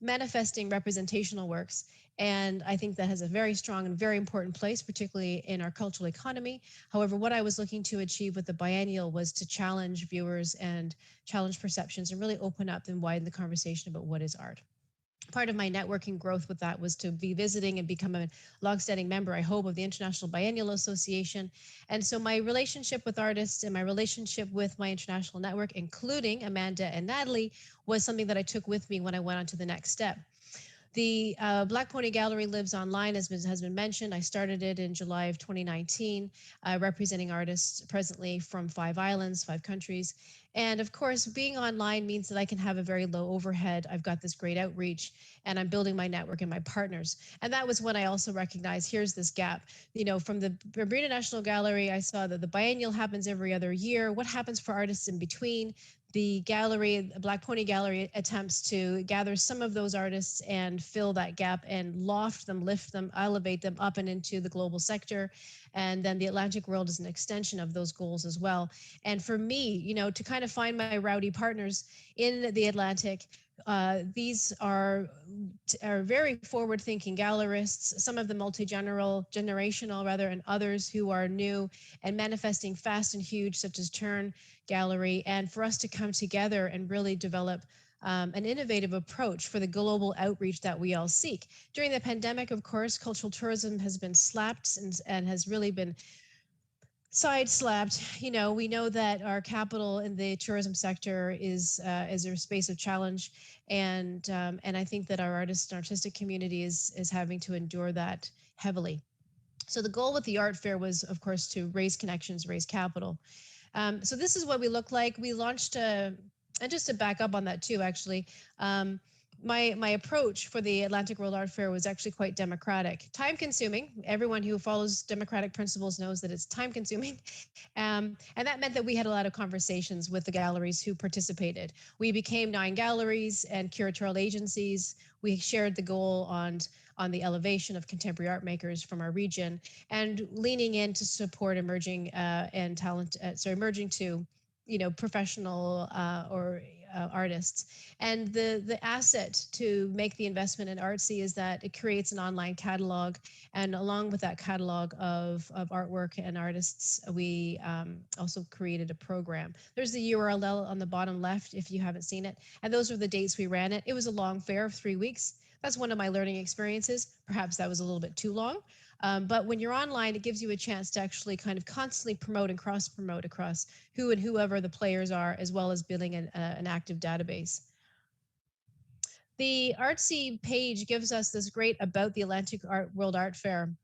manifesting representational works. And I think that has a very strong and very important place, particularly in our cultural economy. However, what I was looking to achieve with the biennial was to challenge viewers and challenge perceptions and really open up and widen the conversation about what is art. Part of my networking growth with that was to be visiting and become a longstanding member, I hope, of the International Biennial Association. And so my relationship with artists and my relationship with my international network, including Amanda and Natalie, was something that I took with me when I went on to the next step. The Black Pony Gallery lives online, as has been mentioned. I started it in July of 2019, representing artists presently from 5 islands, 5 countries. And of course, being online means that I can have a very low overhead. I've got this great outreach, and I'm building my network and my partners. And that was when I also recognized, here's this gap. You know, from the Bermuda National Gallery, I saw that the biennial happens every other year. What happens for artists in between? The gallery, the Black Pony Gallery, attempts to gather some of those artists and fill that gap and loft them, lift them, elevate them up and into the global sector. And then the Atlantic World is an extension of those goals as well. And for me, you know, to kind of find my rowdy partners in the Atlantic, these are very forward-thinking gallerists, some of them generational rather, and others who are new and manifesting fast and huge, such as Tern Gallery, and for us to come together and really develop an innovative approach for the global outreach that we all seek. During the pandemic, of course, cultural tourism has been slapped and has really been side-slapped. You know, we know that our capital in the tourism sector is a space of challenge, and I think that our artists and artistic community is having to endure that heavily. So the goal with the art fair was, of course, to raise connections, raise capital. So this is what we look like. We launched and just to back up on that too, actually, my approach for the Atlantic World Art Fair was actually quite democratic. Time consuming. Everyone who follows democratic principles knows that it's time consuming. And that meant that we had a lot of conversations with the galleries who participated. We became 9 galleries and curatorial agencies. We shared the goal on the elevation of contemporary art makers from our region and leaning in to support emerging and talent, emerging to, you know, professional or artists. And the asset to make the investment in Artsy is that it creates an online catalog. And along with that catalog of artwork and artists, we also created a program. There's the URL on the bottom left if you haven't seen it. And those are the dates we ran it. It was a long fair of 3 weeks. That's one of my learning experiences. Perhaps that was a little bit too long. But when you're online, it gives you a chance to actually kind of constantly promote and cross-promote across who and whoever the players are, as well as building an active database. The Artsy page gives us this great about the Atlantic World Art Fair.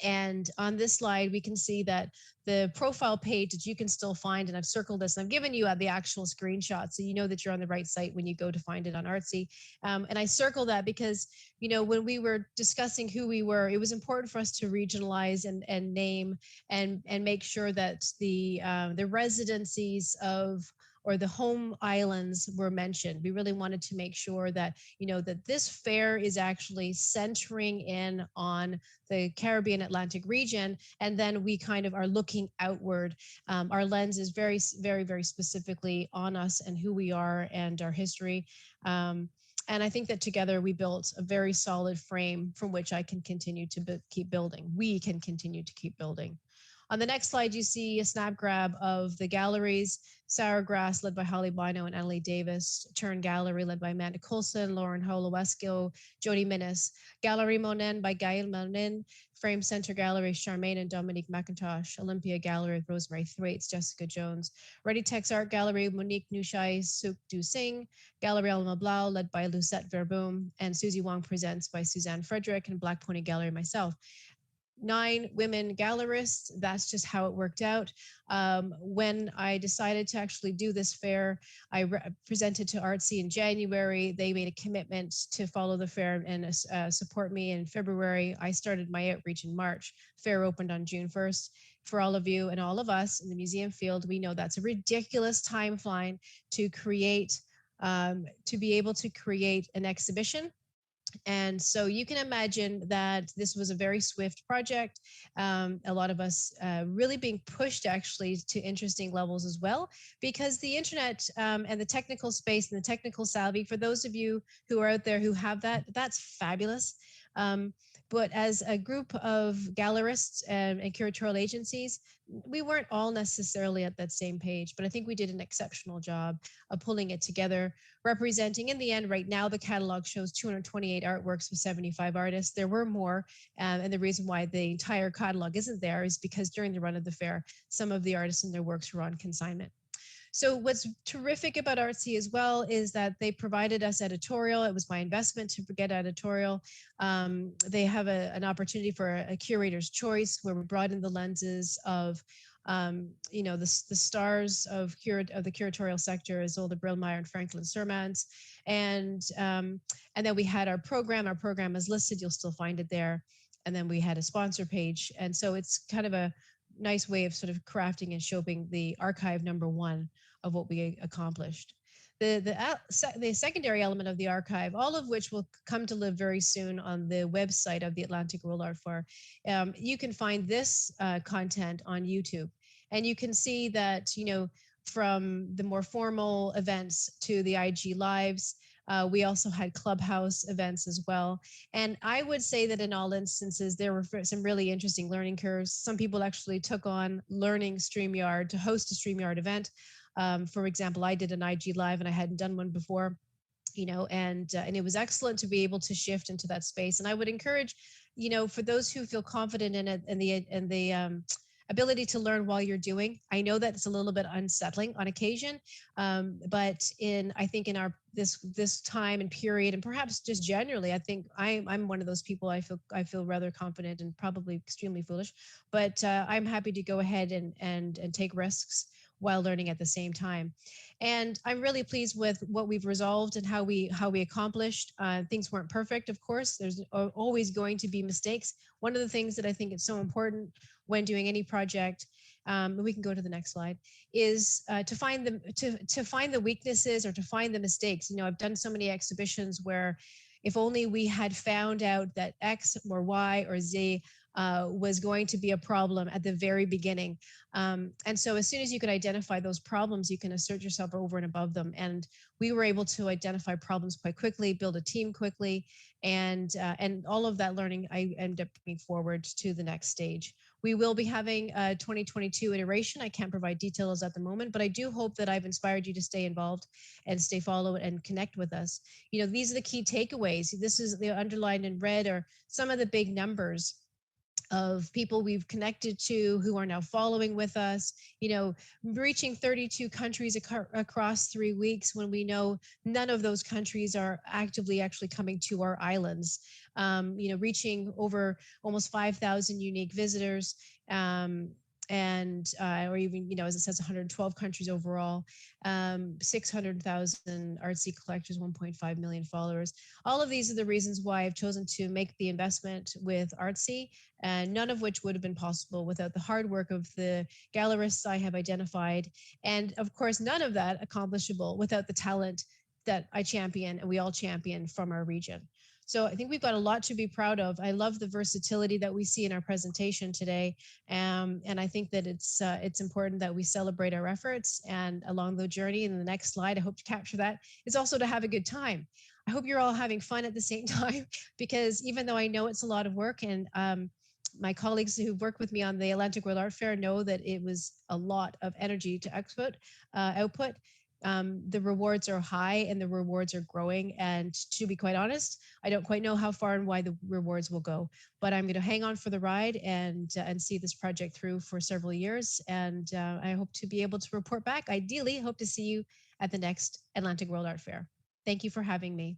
And on this slide, we can see that the profile page that you can still find, and I've circled this, and I've given you the actual screenshot, so you know that you're on the right site when you go to find it on Artsy. And I circle that because, when we were discussing who we were, it was important for us to regionalize and name and make sure that the residencies or the home islands were mentioned. We really wanted to make sure that, that this fair is actually centering in on the Caribbean Atlantic region. And then we kind of are looking outward. Our lens is very, very, very specifically on us and who we are and our history. And I think that together we built a very solid frame from which I can continue to keep building. We can continue to keep building. On the next slide, you see a snap grab of the galleries. Searer Grass, led by Holly Bino and Natalie Davis. Tern Gallery, led by Amanda Coulson, Lauren Holowesco, Jody Minnis. Gallery Monin by Gail Monin. Frame Center Gallery, Charmaine and Dominique McIntosh. Olympia Gallery with Rosemary Thwaites, Jessica Jones. Ready Text Art Gallery, Monique Nushai, Suk Du Singh. Gallery Alma Blau, led by Lucette Verboom. And Susie Wong Presents by Suzanne Frederick, and Black Pony Gallery myself. 9 women gallerists. That's just how it worked out. When I decided to actually do this fair, I presented to Artsy in January. They made a commitment to follow the fair and support me in February. I started my outreach in March. Fair opened on June 1st. For all of you and all of us in the museum field, we know that's a ridiculous timeline to create, to be able to create an exhibition. And so you can imagine that this was a very swift project. A lot of us really being pushed actually to interesting levels as well, because the internet and the technical space and the technical savvy, for those of you who are out there who have that, that's fabulous. But as a group of gallerists and curatorial agencies, we weren't all necessarily at that same page, but I think we did an exceptional job of pulling it together, representing in the end. Right now, the catalog shows 228 artworks with 75 artists. There were more, and the reason why the entire catalog isn't there is because during the run of the fair, some of the artists and their works were on consignment. So what's terrific about Artsy as well is that they provided us editorial. It was my investment to get editorial. They have an opportunity for a curator's choice, where we brought in the lenses of the stars of the curatorial sector, Isolde Brillmeyer and Franklin Sermans. And then we had our program. Our program is listed. You'll still find it there. And then we had a sponsor page. And so it's kind of a nice way of sort of crafting and showing the archive #1 of what we accomplished. The secondary element of the archive, all of which will come to live very soon on the website of the Atlantic World Art Fair. You can find this content on YouTube, and you can see that, from the more formal events to the IG Lives, we also had Clubhouse events as well. And I would say that in all instances, there were some really interesting learning curves. Some people actually took on learning StreamYard to host a StreamYard event. For example, I did an IG Live and I hadn't done one before, and it was excellent to be able to shift into that space. And I would encourage, for those who feel confident in it and the ability to learn while you're doing. I know that it's a little bit unsettling on occasion, but I think in this time and period, and perhaps just generally, I think I'm one of those people. I feel rather confident and probably extremely foolish, but I'm happy to go ahead and take risks while learning at the same time. And I'm really pleased with what we've resolved and how we accomplished. Things weren't perfect, of course. There's always going to be mistakes. One of the things that I think is so important when doing any project, and we can go to the next slide, is to find the weaknesses or to find the mistakes. I've done so many exhibitions where if only we had found out that X or Y or Z was going to be a problem at the very beginning. And so as soon as you can identify those problems, you can assert yourself over and above them. And we were able to identify problems quite quickly, build a team quickly, and all of that learning I ended up bringing forward to the next stage. We will be having a 2022 iteration. I can't provide details at the moment, but I do hope that I've inspired you to stay involved and stay followed and connect with us. You know, these are the key takeaways. This is the underlined in red are some of the big numbers of people we've connected to who are now following with us, you know, reaching 32 countries across 3 weeks when we know none of those countries are actively actually coming to our islands, you know, reaching over almost 5,000 unique visitors, or even, you know, as it says, 112 countries overall, 600,000 artsy collectors, 1.5 million followers. All of these are the reasons why I've chosen to make the investment with Artsy, and none of which would have been possible without the hard work of the gallerists I have identified. And of course, none of that accomplishable without the talent that I champion and we all champion from our region. So I think we've got a lot to be proud of. I love the versatility that we see in our presentation today. And I think that it's important that we celebrate our efforts and along the journey. And the next slide, I hope to capture that, is also to have a good time. I hope you're all having fun at the same time, because even though I know it's a lot of work, and my colleagues who worked with me on the Atlantic World Art Fair know that it was a lot of energy to output. The rewards are high and the rewards are growing. And to be quite honest, I don't quite know how far and why the rewards will go, but I'm going to hang on for the ride and see this project through for several years. And I hope to be able to report back. Ideally, hope to see you at the next Atlantic World Art Fair. Thank you for having me.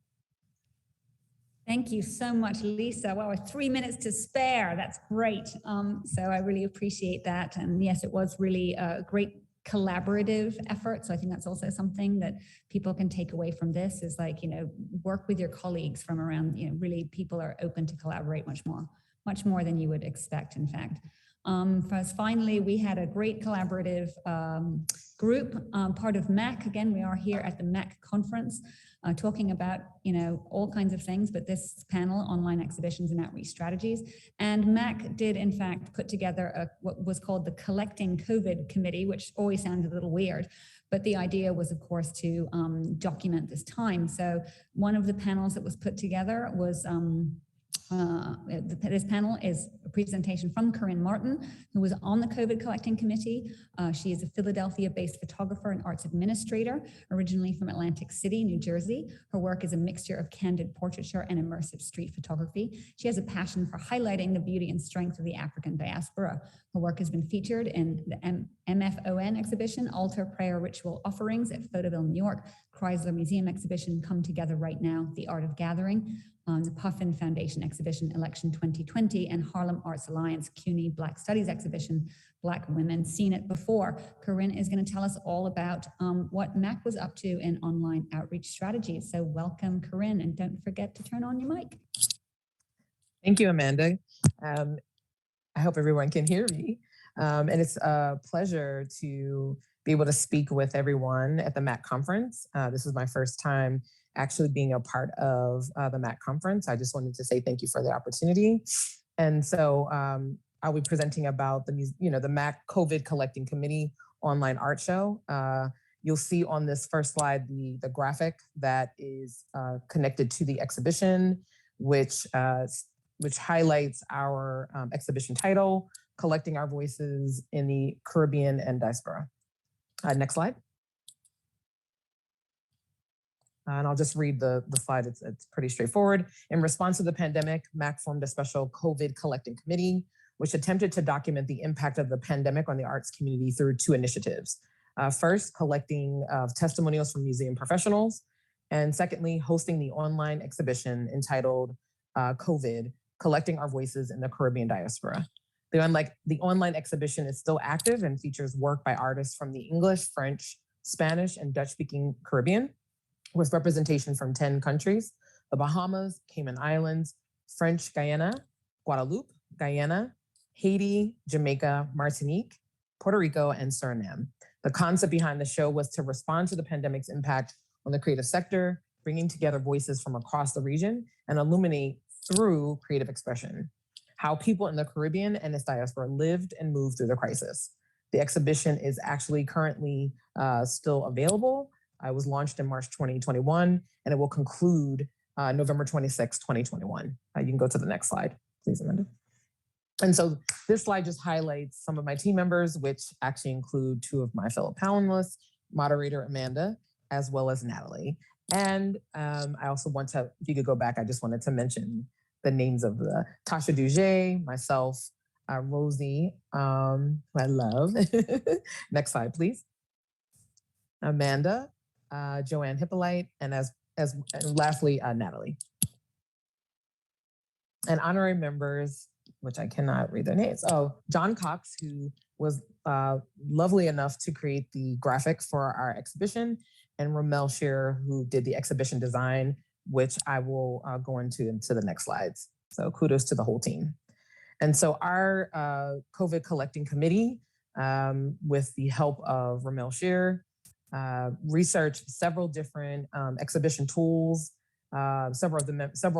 Thank you so much, Lisa. Wow, 3 minutes to spare. That's great. So I really appreciate that. And yes, it was really a great collaborative effort. So I think that's also something that people can take away from this, is like, you know, work with your colleagues from around, you know, really people are open to collaborate much more than you would expect, in fact. First, finally, we had a great collaborative group, part of MAC. Again, we are here at the MAC conference talking about, you know, all kinds of things, but this panel, online exhibitions and outreach strategies. And MAC did, in fact, put together what was called the Collecting COVID Committee, which always sounded a little weird. But the idea was, of course, to document this time. So one of the panels that was put together was this panel is a presentation from Koren Martin, who was on the COVID Collecting Committee. She is a Philadelphia-based photographer and arts administrator, originally from Atlantic City, New Jersey. Her work is a mixture of candid portraiture and immersive street photography. She has a passion for highlighting the beauty and strength of the African diaspora. Her work has been featured in the MFON exhibition, Altar Prayer Ritual Offerings at Photoville, New York, Chrysler Museum exhibition, Come Together Right Now, The Art of Gathering, the Puffin Foundation exhibition, Election 2020, and Harlem Arts Alliance CUNY Black Studies exhibition, Black Women Seen It Before. Corinne is going to tell us all about what MAC was up to in online outreach strategies. So welcome, Corinne, and don't forget to turn on your mic. Thank you, Amanda. I hope everyone can hear me. And it's a pleasure to be able to speak with everyone at the MAC conference. This is my first time actually being a part of the MAC conference. I just wanted to say thank you for the opportunity. And so I'll be presenting about the MAC COVID Collecting Committee online art show. You'll see on this first slide the graphic that is connected to the exhibition, which highlights our exhibition title, Collecting Our Voices in the Caribbean and Diaspora. Next slide. And I'll just read the slide. It's pretty straightforward. In response to the pandemic, MAC formed a special COVID Collecting Committee, which attempted to document the impact of the pandemic on the arts community through two initiatives. First, collecting testimonials from museum professionals, and secondly, hosting the online exhibition entitled COVID, Collecting Our Voices in the Caribbean Diaspora. The online exhibition is still active and features work by artists from the English, French, Spanish, and Dutch-speaking Caribbean, with representation from 10 countries: the Bahamas, Cayman Islands, French Guiana, Guadeloupe, Guyana, Haiti, Jamaica, Martinique, Puerto Rico, and Suriname. The concept behind the show was to respond to the pandemic's impact on the creative sector, bringing together voices from across the region and illuminate through creative expression. how people in the Caribbean and its diaspora lived and moved through the crisis. The exhibition is actually currently still available. It was launched in March 2021, and it will conclude November 26, 2021. You can go to the next slide, please, Amanda. And so this slide just highlights some of my team members, which actually include two of my fellow panelists, moderator Amanda, as well as Natalie. And I also want to, if you could go back, I just wanted to mention the names of the Tasha Duget, myself, Rosie, who I love. Next slide, please. Amanda, Joanne Hippolyte, and and lastly, Natalie. And honorary members, which I cannot read their names. Oh, John Cox, who was lovely enough to create the graphic for our exhibition, and Romel Searer, who did the exhibition design, which I will go into the next slides. So kudos to the whole team. And so our COVID collecting committee, with the help of Romel Searer, researched several different exhibition tools. Several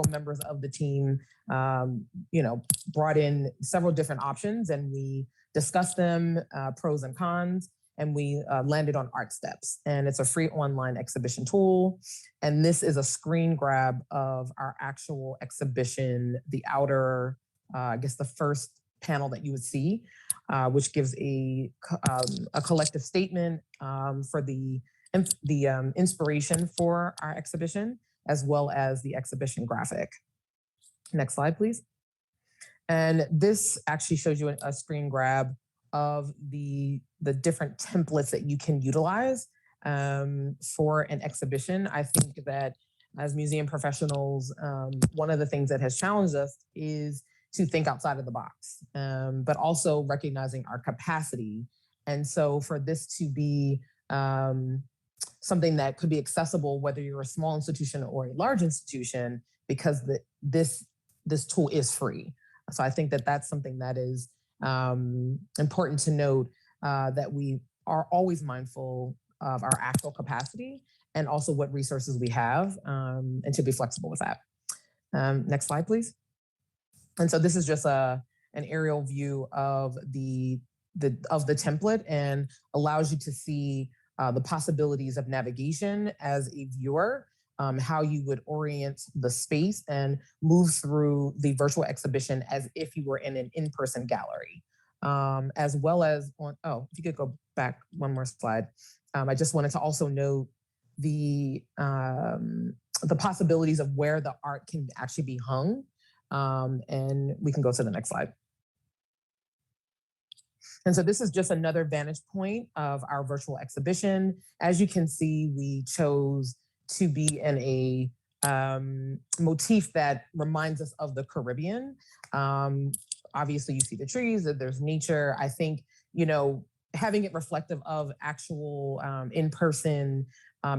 members of the team, brought in several different options, and we discussed them, pros and cons, and we landed on Art Steps. And it's a free online exhibition tool. And this is a screen grab of our actual exhibition, the outer, the first panel that you would see, which gives a collective statement for the inspiration for our exhibition, as well as the exhibition graphic. Next slide, please. And this actually shows you a screen grab of the different templates that you can utilize for an exhibition. I think that as museum professionals, one of the things that has challenged us is to think outside of the box, but also recognizing our capacity. And so for this to be something that could be accessible, whether you're a small institution or a large institution, because this tool is free. So I think that that's something that is important to note, that we are always mindful of our actual capacity and also what resources we have, and to be flexible with that. Next slide, please. And so this is just an aerial view of the template, and allows you to see the possibilities of navigation as a viewer, how you would orient the space and move through the virtual exhibition as if you were in an in-person gallery, as well as if you could go back one more slide. I just wanted to also note the possibilities of where the art can actually be hung. And we can go to the next slide. And so this is just another vantage point of our virtual exhibition. As you can see, we chose to be in a motif that reminds us of the Caribbean. Obviously, you see the trees, that there's nature. I think, having it reflective of actual in-person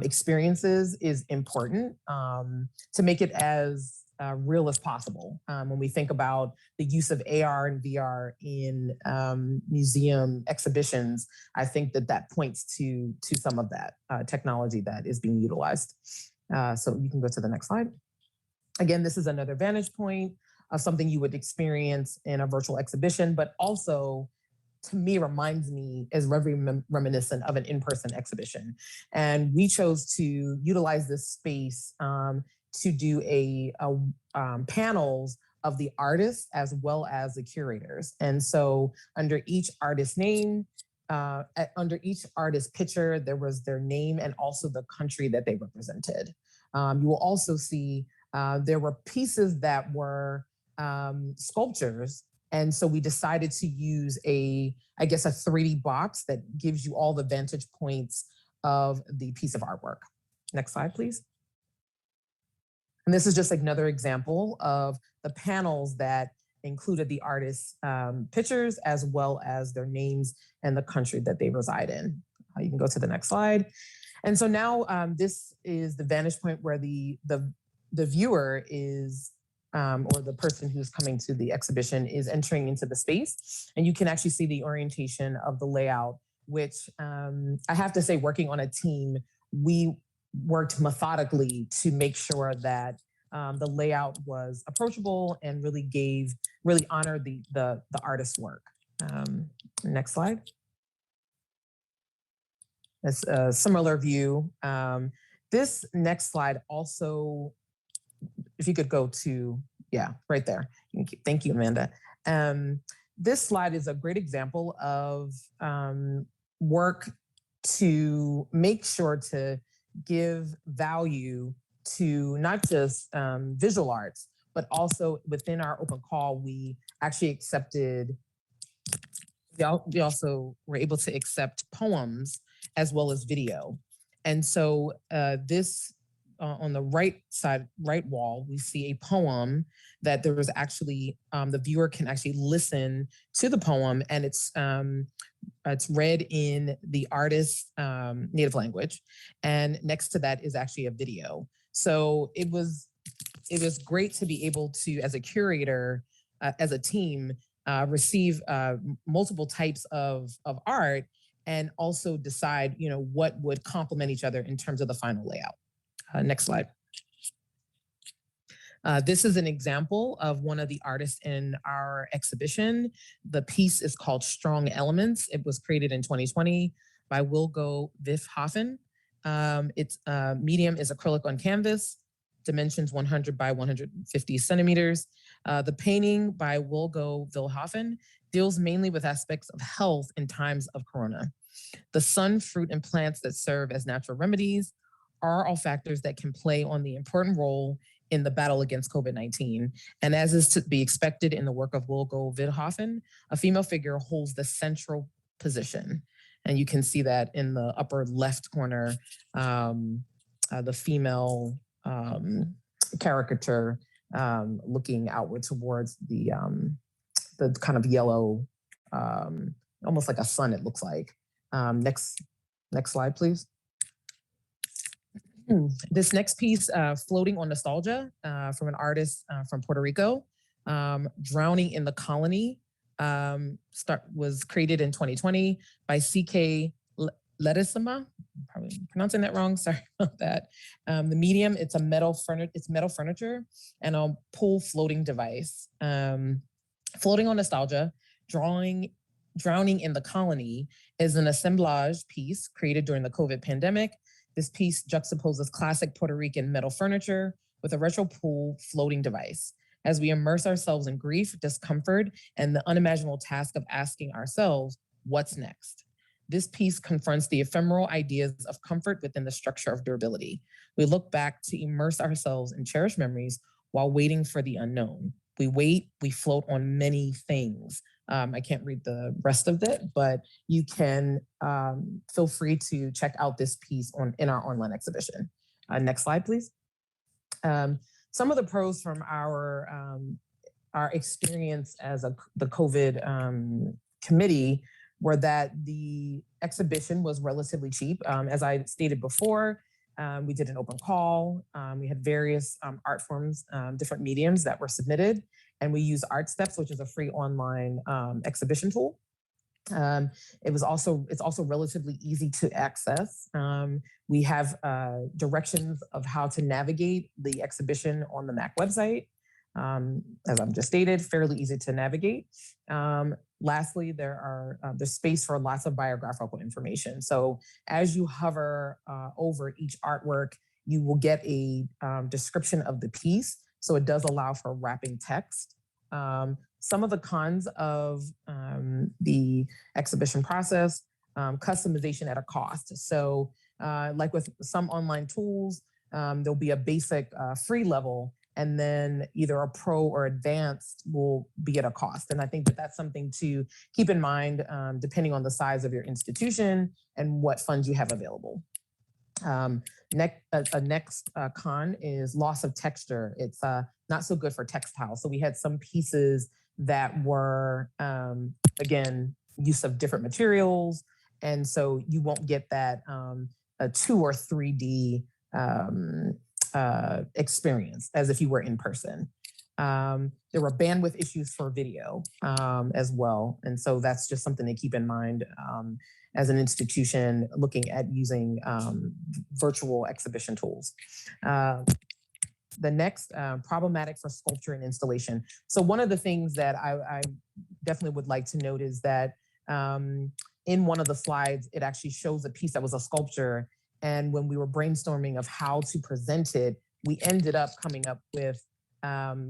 experiences is important, to make it as real as possible. When we think about the use of AR and VR in museum exhibitions, I think that points to some of that technology that is being utilized. So you can go to the next slide. Again, this is another vantage point of something you would experience in a virtual exhibition, but also, to me, is very reminiscent of an in-person exhibition. And we chose to utilize this space to do panels of the artists as well as the curators. And so under each artist name, under each artist picture, there was their name and also the country that they represented. You will also see there were pieces that were sculptures. And so we decided to use a 3D box that gives you all the vantage points of the piece of artwork. Next slide, please. And this is just another example of the panels that included the artists' pictures as well as their names and the country that they reside in. You can go to the next slide. And so now this is the vantage point where the viewer is, or the person who's coming to the exhibition is entering into the space. And you can actually see the orientation of the layout, which I have to say, working on a team, we worked methodically to make sure that the layout was approachable and really honored the artist's work. Next slide. It's a similar view. This next slide also, if you could go to, yeah, right there. Thank you, Amanda. This slide is a great example of work to make sure to give value to not just visual arts, but also within our open call, we actually accepted, we also were able to accept poems as well as video. And so this, on the right side, right wall, we see a poem that there was actually, the viewer can actually listen to the poem, and it's read in the artist's native language. And next to that is actually a video. So it was great to be able to, as a curator, as a team, receive multiple types of art, and also decide, what would complement each other in terms of the final layout. Next slide. This is an example of one of the artists in our exhibition. The piece is called Strong Elements. It was created in 2020 by Wilgo Vifhoffen. Its medium is acrylic on canvas, dimensions 100 by 150 centimeters. The painting by Wilgo Vifhoffen deals mainly with aspects of health in times of corona. The sun, fruit, and plants that serve as natural remedies are all factors that can play on the important role in the battle against COVID-19. And as is to be expected in the work of Wilgo Vifhoffen, a female figure holds the central position. And you can see that in the upper left corner, the female caricature looking outward towards the kind of yellow, almost like a sun, it looks like. Next slide, please. This next piece, Floating on Nostalgia, from an artist from Puerto Rico, Drowning in the Colony, was created in 2020 by C.K. Ledesma. Probably pronouncing that wrong, sorry about that. The medium, it's metal furniture and a pull floating device. Floating on Nostalgia, Drowning in the Colony is an assemblage piece created during the COVID pandemic. This piece juxtaposes classic Puerto Rican metal furniture with a retro pool floating device. As we immerse ourselves in grief, discomfort, and the unimaginable task of asking ourselves, what's next? This piece confronts the ephemeral ideas of comfort within the structure of durability. We look back to immerse ourselves in cherished memories while waiting for the unknown. We wait, we float on many things. I can't read the rest of it, but you can feel free to check out this piece in our online exhibition. Next slide, please. Some of the pros from our experience as the COVID committee were that the exhibition was relatively cheap. As I stated before, we did an open call. We had various art forms, different mediums that were submitted, and we used Art Steps, which is a free online exhibition tool. It's also relatively easy to access. We have directions of how to navigate the exhibition on the MAC website. As I've just stated, fairly easy to navigate. Lastly, there's space for lots of biographical information. So as you hover over each artwork, you will get a description of the piece. So it does allow for wrapping text. Some of the cons of the exhibition process, customization at a cost. So like with some online tools, there'll be a basic free level, and then either a pro or advanced will be at a cost. And I think that that's something to keep in mind depending on the size of your institution and what funds you have available. Next con is loss of texture. It's not so good for textile. So we had some pieces that were, again, use of different materials. And so you won't get that a 2 or 3D experience as if you were in person. There were bandwidth issues for video as well. And so that's just something to keep in mind as an institution looking at using virtual exhibition tools. The next, problematic for sculpture and installation. So one of the things that I definitely would like to note is that in one of the slides, it actually shows a piece that was a sculpture. And when we were brainstorming of how to present it, we ended up coming up with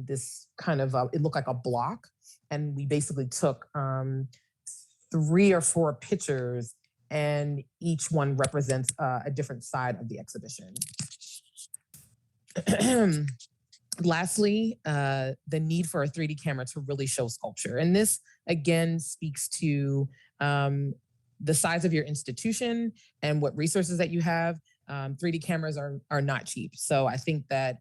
this kind of, it looked like a block. And we basically took 3 or 4 pictures, and each one represents a different side of the exhibition. Lastly, the need for a 3D camera to really show sculpture. And this, again, speaks to the size of your institution and what resources that you have. 3D cameras are not cheap. So I think that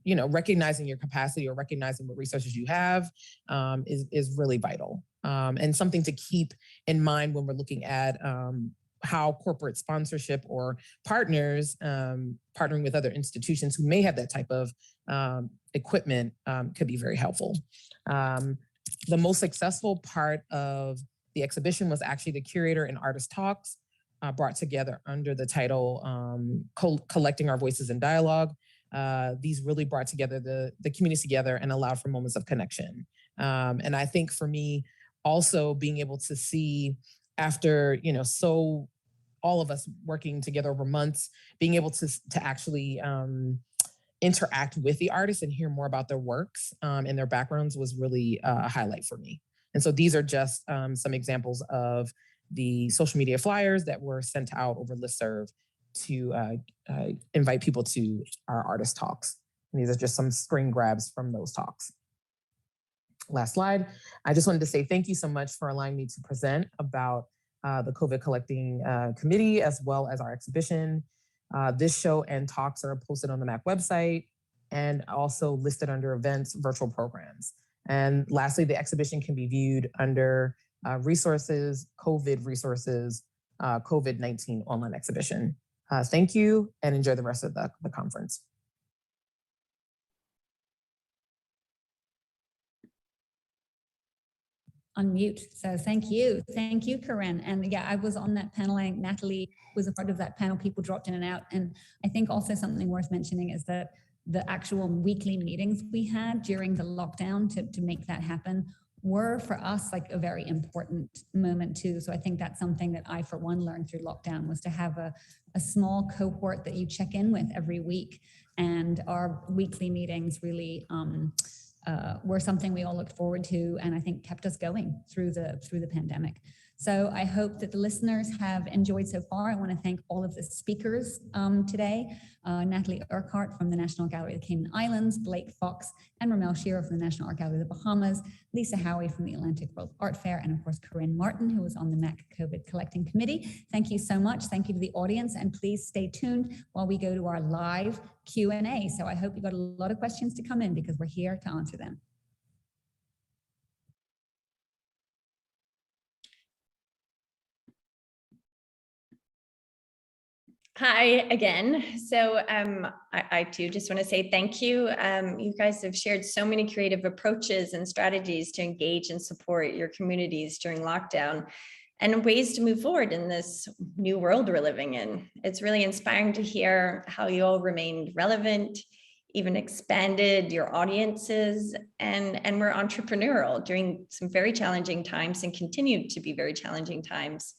you know, recognizing your capacity or recognizing what resources you have is really vital. And something to keep in mind when we're looking at how corporate sponsorship or partners partnering with other institutions who may have that type of equipment could be very helpful. The most successful part of the exhibition was actually the curator and artist talks brought together under the title Collecting Our Voices in Dialogue. These really brought together the communities together and allowed for moments of connection. And I think for me, also being able to see after, you know, so all of us working together over months, being able to actually interact with the artists and hear more about their works and their backgrounds was really a highlight for me. And so these are just some examples of the social media flyers that were sent out over listserv to invite people to our artist talks. And these are just some screen grabs from those talks. Last slide. I just wanted to say thank you so much for allowing me to present about the COVID Collecting Committee, as well as our exhibition. This show and talks are posted on the MAC website and also listed under events, virtual programs. And lastly, the exhibition can be viewed under resources, COVID-19 online exhibition. Thank you and enjoy the rest of the conference. Unmute. So thank you, Koren. And yeah, I was on that panel. Natalie was a part of that panel. People dropped in and out. And I think also something worth mentioning is that the actual weekly meetings we had during the lockdown to make that happen were for us like a very important moment too. So I think that's something that I, for one, learned through lockdown, was to have a small cohort that you check in with every week. And our weekly meetings really were something we all looked forward to, and I think kept us going through the pandemic. So I hope that the listeners have enjoyed so far. I want to thank all of the speakers today. Natalie Urquhart from the National Gallery of the Cayman Islands, Blake Fox and Romel Searer from the National Art Gallery of the Bahamas, Lisa Howie from the Atlantic World Art Fair, and of course, Koren Martin, who was on the MAC COVID Collecting Committee. Thank you so much. Thank you to the audience, and please stay tuned while we go to our live Q&A. So I hope you got a lot of questions to come in because we're here to answer them. Hi again. So I too just want to say thank you. You guys have shared so many creative approaches and strategies to engage and support your communities during lockdown and ways to move forward in this new world we're living in. It's really inspiring to hear how you all remained relevant, even expanded your audiences, and were entrepreneurial during some very challenging times and continued to be very challenging times.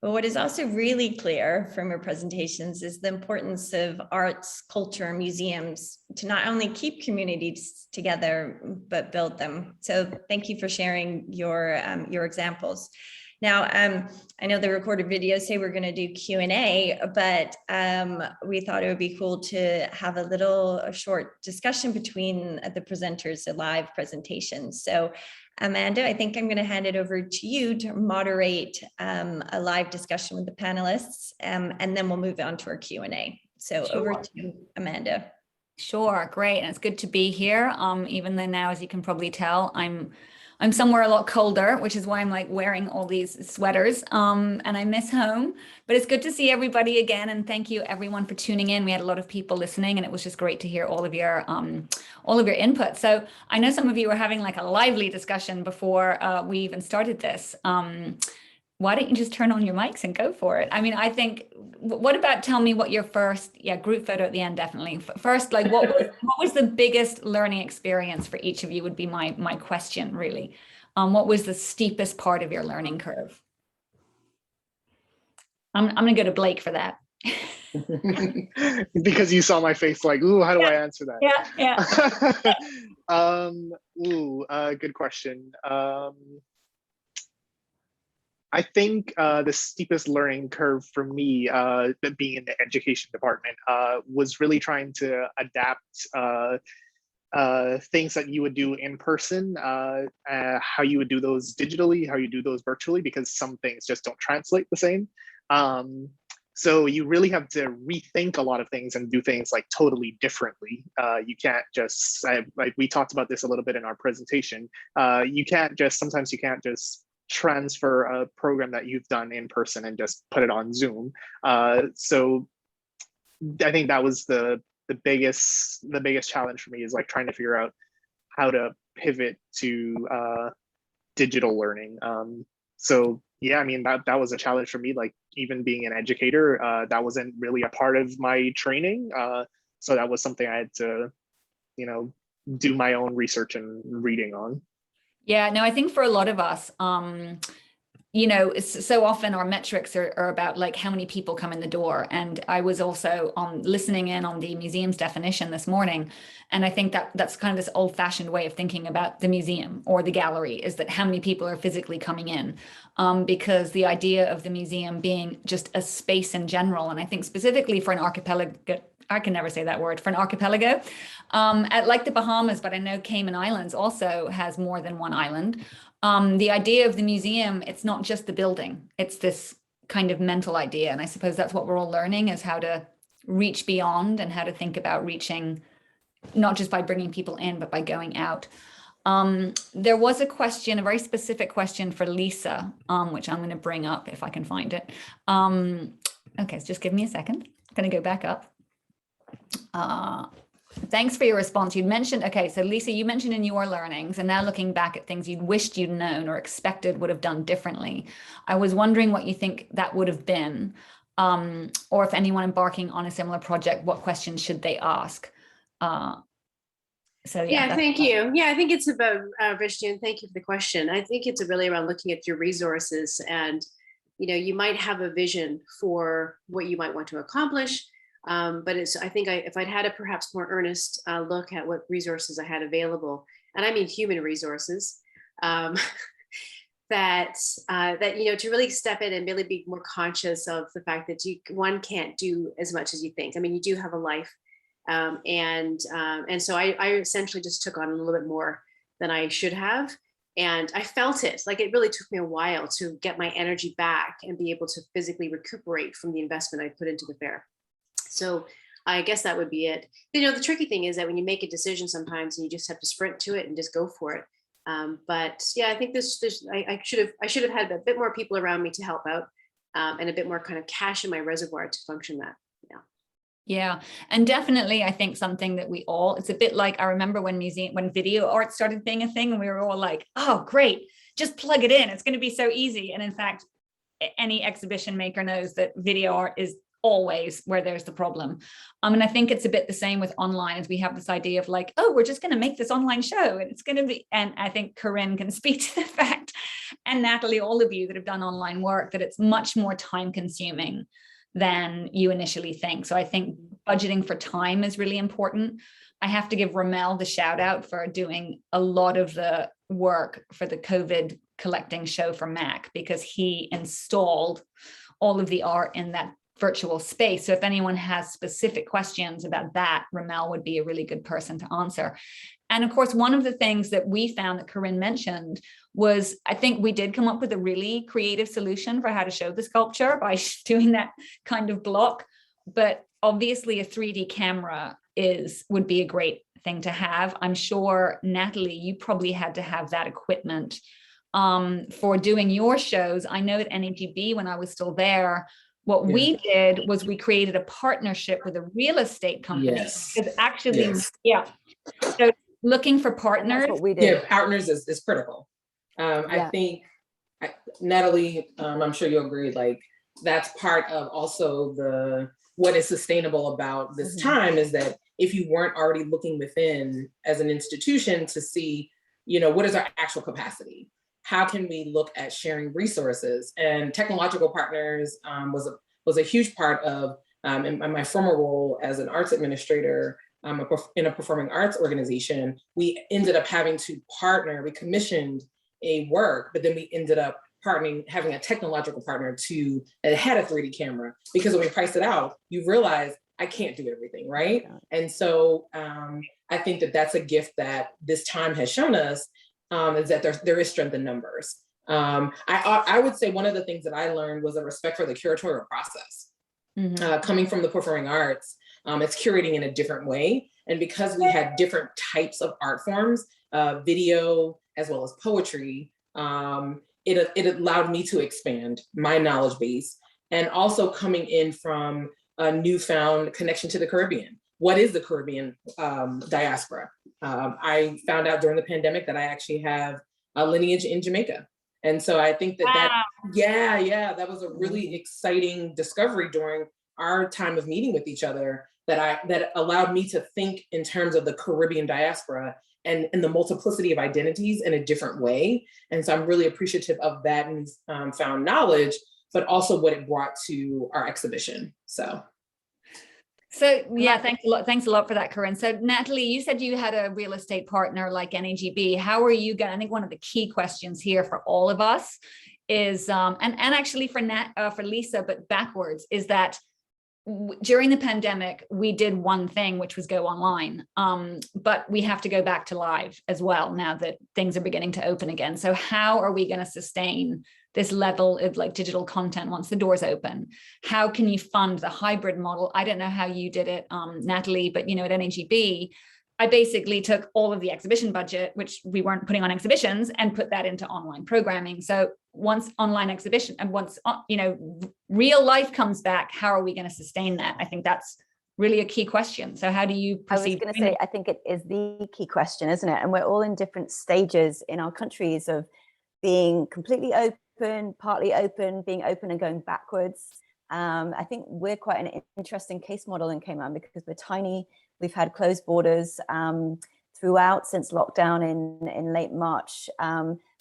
But what is also really clear from your presentations is the importance of arts, culture, museums to not only keep communities together, but build them. So thank you for sharing your examples. Now, I know the recorded videos say we're going to do Q&A, but we thought it would be cool to have a short discussion between the presenters, a live presentation. So Amanda, I think I'm going to hand it over to you to moderate a live discussion with the panelists, and then we'll move on to our Q&A. So sure. Over to you, Amanda. Sure, great. And it's good to be here. Even though now, as you can probably tell, I'm somewhere a lot colder, which is why I'm like wearing all these sweaters, and I miss home, but it's good to see everybody again. And thank you everyone for tuning in. We had a lot of people listening, and it was just great to hear all of your input. So I know some of you were having like a lively discussion before we even started this. why don't you just turn on your mics and go for it? I mean, I think, what about, tell me what your first, group photo at the end, definitely. First, like what was the biggest learning experience for each of you would be my question, really. What was the steepest part of your learning curve? I'm gonna go to Blake for that. Because you saw my face like, ooh, how do I answer that? Yeah. Good question. I think the steepest learning curve for me, being in the education department, was really trying to adapt things that you would do in person, how you would do those digitally, how you do those virtually, because some things just don't translate the same. So you really have to rethink a lot of things and do things like totally differently. You can't just, like we talked about this a little bit in our presentation, sometimes you can't just transfer a program that you've done in person and just put it on Zoom. So I think that was the biggest challenge for me, is like trying to figure out how to pivot to digital learning. So yeah, I mean, that was a challenge for me. Like, even being an educator, that wasn't really a part of my training. So that was something I had to, do my own research and reading on. Yeah, no, I think for a lot of us, so often our metrics are about like how many people come in the door. And I was also listening in on the museum's definition this morning. And I think that's kind of this old fashioned way of thinking about the museum or the gallery, is that how many people are physically coming in, because the idea of the museum being just a space in general. And I think specifically for an archipelago, I can never say that word, for an archipelago, like the Bahamas, but I know Cayman Islands also has more than one island. The idea of the museum, it's not just the building, it's this kind of mental idea. And I suppose that's what we're all learning, is how to reach beyond and how to think about reaching, not just by bringing people in, but by going out. There was a question, a very specific question for Lisa, which I'm going to bring up if I can find it. Okay, so just give me a second. I'm going to go back up. Thanks for your response. You'd mentioned, so Lisa, you mentioned in your learnings, and now looking back at things you'd wished you'd known or expected would have done differently. I was wondering what you think that would have been, or if anyone embarking on a similar project, what questions should they ask? Thank you. Yeah, I think it's about, Vishnu, thank you for the question. I think it's really around looking at your resources, and, you might have a vision for what you might want to accomplish. But if I'd had a perhaps more earnest look at what resources I had available, and I mean human resources, that to really step in and really be more conscious of the fact that one can't do as much as you think. I mean, you do have a life, and so I essentially just took on a little bit more than I should have, and I felt it. Like, it really took me a while to get my energy back and be able to physically recuperate from the investment I put into the fair. So I guess that would be it. The tricky thing is that when you make a decision sometimes, and you just have to sprint to it and just go for it. But yeah, I think I should have had a bit more people around me to help out, and a bit more kind of cash in my reservoir to function that. Yeah. And definitely, I think something that it's a bit like, I remember when video art started being a thing, and we were all like, oh, great, just plug it in. It's going to be so easy. And in fact, any exhibition maker knows that video art is always where there's the problem. And I think it's a bit the same with online, as we have this idea of like, oh, we're just going to make this online show, and it's going to be, and I think Koren can speak to the fact, and Natalie, all of you that have done online work, that it's much more time consuming than you initially think. So I think budgeting for time is really important. I have to give Romel the shout out for doing a lot of the work for the COVID collecting show for MAC, because he installed all of the art in that virtual space. So if anyone has specific questions about that, Romel would be a really good person to answer. And of course, one of the things that we found that Koren mentioned was, I think we did come up with a really creative solution for how to show the sculpture by doing that kind of block. But obviously a 3D camera would be a great thing to have. I'm sure, Natalie, you probably had to have that equipment for doing your shows. I know at NAGB, when I was still there, what we did was we created a partnership with a real estate company. Yes. Because actually, so looking for partners. That's what we did. Yeah, partners is critical. I think Natalie, I'm sure you'll agree, like that's part of also what is sustainable about this time is that if you weren't already looking within as an institution to see, what is our actual capacity? How can we look at sharing resources? And technological partners was a huge part of in my former role as an arts administrator in a performing arts organization. We ended up having to partner. We commissioned a work, but then we ended up having a technological partner that had a 3D camera, because when we priced it out, you realize I can't do everything, right? And so I think that that's a gift that this time has shown us, is that there is strength in numbers. I would say one of the things that I learned was a respect for the curatorial process. Coming from the performing arts, it's curating in a different way. And because we had different types of art forms, video as well as poetry, it allowed me to expand my knowledge base, and also coming in from a newfound connection to the Caribbean. What is the Caribbean diaspora? I found out during the pandemic that I actually have a lineage in Jamaica. And so I think that that was a really exciting discovery during our time of meeting with each other, that allowed me to think in terms of the Caribbean diaspora and the multiplicity of identities in a different way. And so I'm really appreciative of that found knowledge, but also what it brought to our exhibition. So yeah, thanks a lot for that, Koren. So Natalie, you said you had a real estate partner like NAGB. How are you going? I think one of the key questions here for all of us is, and actually for Lisa, but backwards, is that during the pandemic, we did one thing, which was go online, but we have to go back to live as well now that things are beginning to open again. So how are we going to sustain this level of like digital content once the doors open? How can you fund the hybrid model? I don't know how you did it, Natalie, but at NAGB, I basically took all of the exhibition budget, which we weren't putting on exhibitions, and put that into online programming. So once online exhibition and once, real life comes back, how are we going to sustain that? I think that's really a key question. So how do you proceed? I was going to say, I think it is the key question, isn't it? And we're all in different stages in our countries of being completely open, partly open, being open and going backwards. I think we're quite an interesting case model in Cayman because we're tiny. We've had closed borders throughout since lockdown in late March.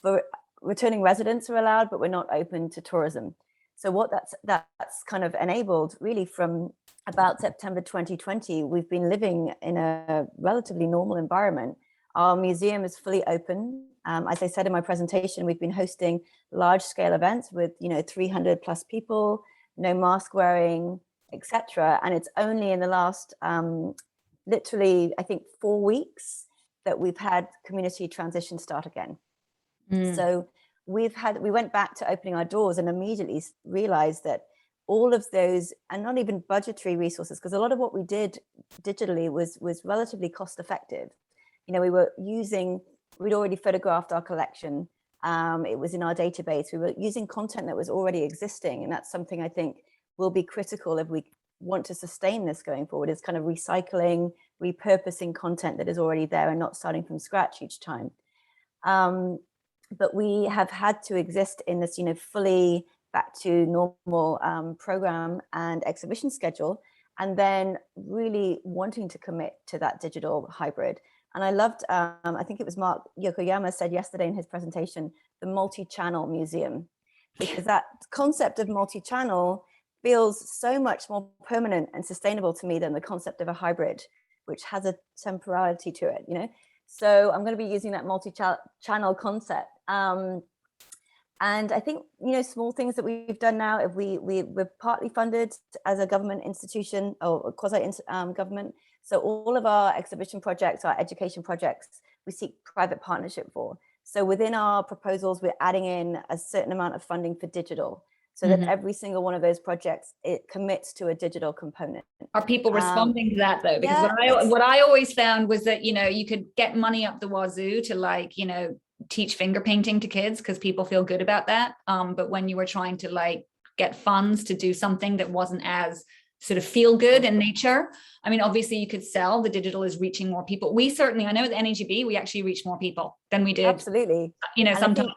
For returning residents are allowed, but we're not open to tourism. So what that's kind of enabled really from about September 2020, we've been living in a relatively normal environment. Our museum is fully open. As I said in my presentation, we've been hosting large scale events with 300 plus people, no mask wearing, etc. And it's only in the last literally, I think 4 weeks that we've had community transition start again. So we went back to opening our doors and immediately realized that all of those, and not even budgetary resources, because a lot of what we did digitally was relatively cost effective. We'd already photographed our collection. It was in our database. We were using content that was already existing. And that's something I think will be critical if we want to sustain this going forward, is kind of recycling, repurposing content that is already there and not starting from scratch each time. But we have had to exist in this, fully back to normal program and exhibition schedule, and then really wanting to commit to that digital hybrid. And I loved, I think it was Mark Yokoyama said yesterday in his presentation, the multi-channel museum, because that concept of multi-channel feels so much more permanent and sustainable to me than the concept of a hybrid, which has a temporality to it, So I'm going to be using that multi-channel concept. And I think, small things that we've done now, if we're partly funded as a government institution or quasi-government. So all of our exhibition projects, our education projects, we seek private partnership for. So within our proposals, we're adding in a certain amount of funding for digital, so that every single one of those projects, it commits to a digital component. Are people responding to that though? Because what I always found was that, you could get money up the wazoo to teach finger painting to kids because people feel good about that. But when you were trying to get funds to do something that wasn't as sort of feel good in nature, I mean, obviously you could sell the digital is reaching more people. We certainly, I know at the NAGB, we actually reach more people than we did. Absolutely. Sometimes.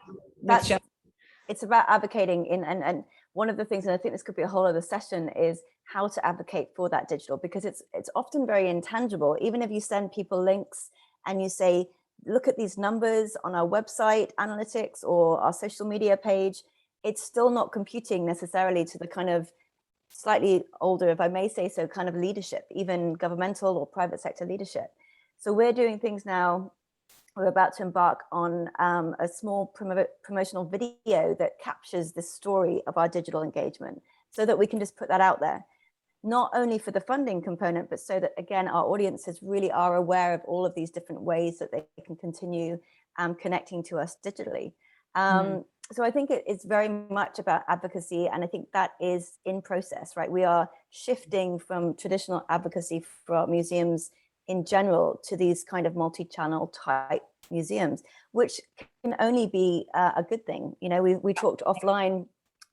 it's about advocating and one of the things, and I think this could be a whole other session, is how to advocate for that digital, because it's often very intangible. Even if you send people links and you say, look at these numbers on our website analytics or our social media page, it's still not computing necessarily to the kind of slightly older, if I may say so, kind of leadership, even governmental or private sector leadership. So we're doing things now. We're about to embark on a small promotional video that captures the story of our digital engagement, so that we can just put that out there, not only for the funding component, but so that, again, our audiences really are aware of all of these different ways that they can continue connecting to us digitally. So I think it's very much about advocacy, and I think that is in process, right? We are shifting from traditional advocacy for our museums in general to these kind of multi-channel type museums, which can only be a good thing. You know, we talked offline,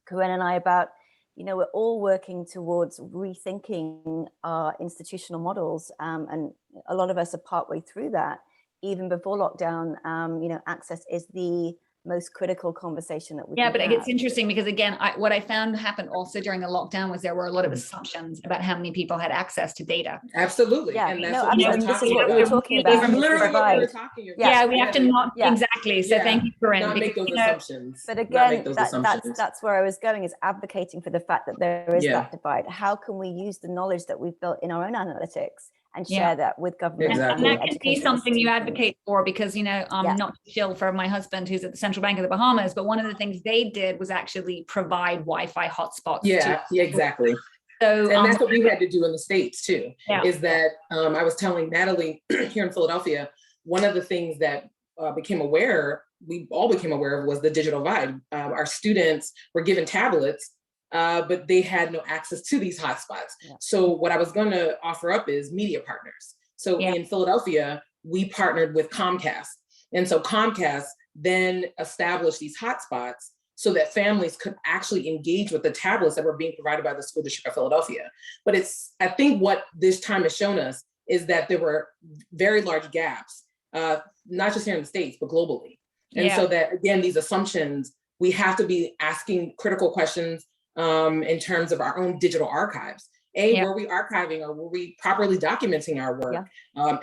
Koren and I, about, you know, we're all working towards rethinking our institutional models, and a lot of us are partway through that. Even before lockdown, you know, access is the most critical conversation that we can but have. it's interesting because, again, what I found happened also during the lockdown was there were a lot of assumptions about how many people had access to data. Absolutely. Yeah, and that's no, what we were absolutely. This is talking what we were about. talking about. That's literally what we were Right. talking about. Yeah, we have to not, Yeah. exactly. So thank you, Coren. Not make because, those you know, assumptions. But Not again, make those assumptions. that's where I was going, is advocating for the fact that there is that divide. How can we use the knowledge that we've built in our own analytics and share that with government? Exactly. And that can be something you advocate for, because, you know, not to shill for my husband who's at the Central Bank of the Bahamas, but one of the things they did was actually provide Wi-Fi hotspots. Yeah, exactly. So, and that's what we had to do in the States too, is that I was telling Natalie here in Philadelphia, one of the things that we all became aware of was the digital divide. Our students were given tablets, but they had no access to these hotspots. So what I was going to offer up is media partners. So in Philadelphia, we partnered with Comcast. And so Comcast then established these hotspots so that families could actually engage with the tablets that were being provided by the School District of Philadelphia. But I think what this time has shown us is that there were very large gaps, not just here in the States, but globally. And so that, again, these assumptions, we have to be asking critical questions in terms of our own digital archives. Were we archiving, or were we properly documenting our work?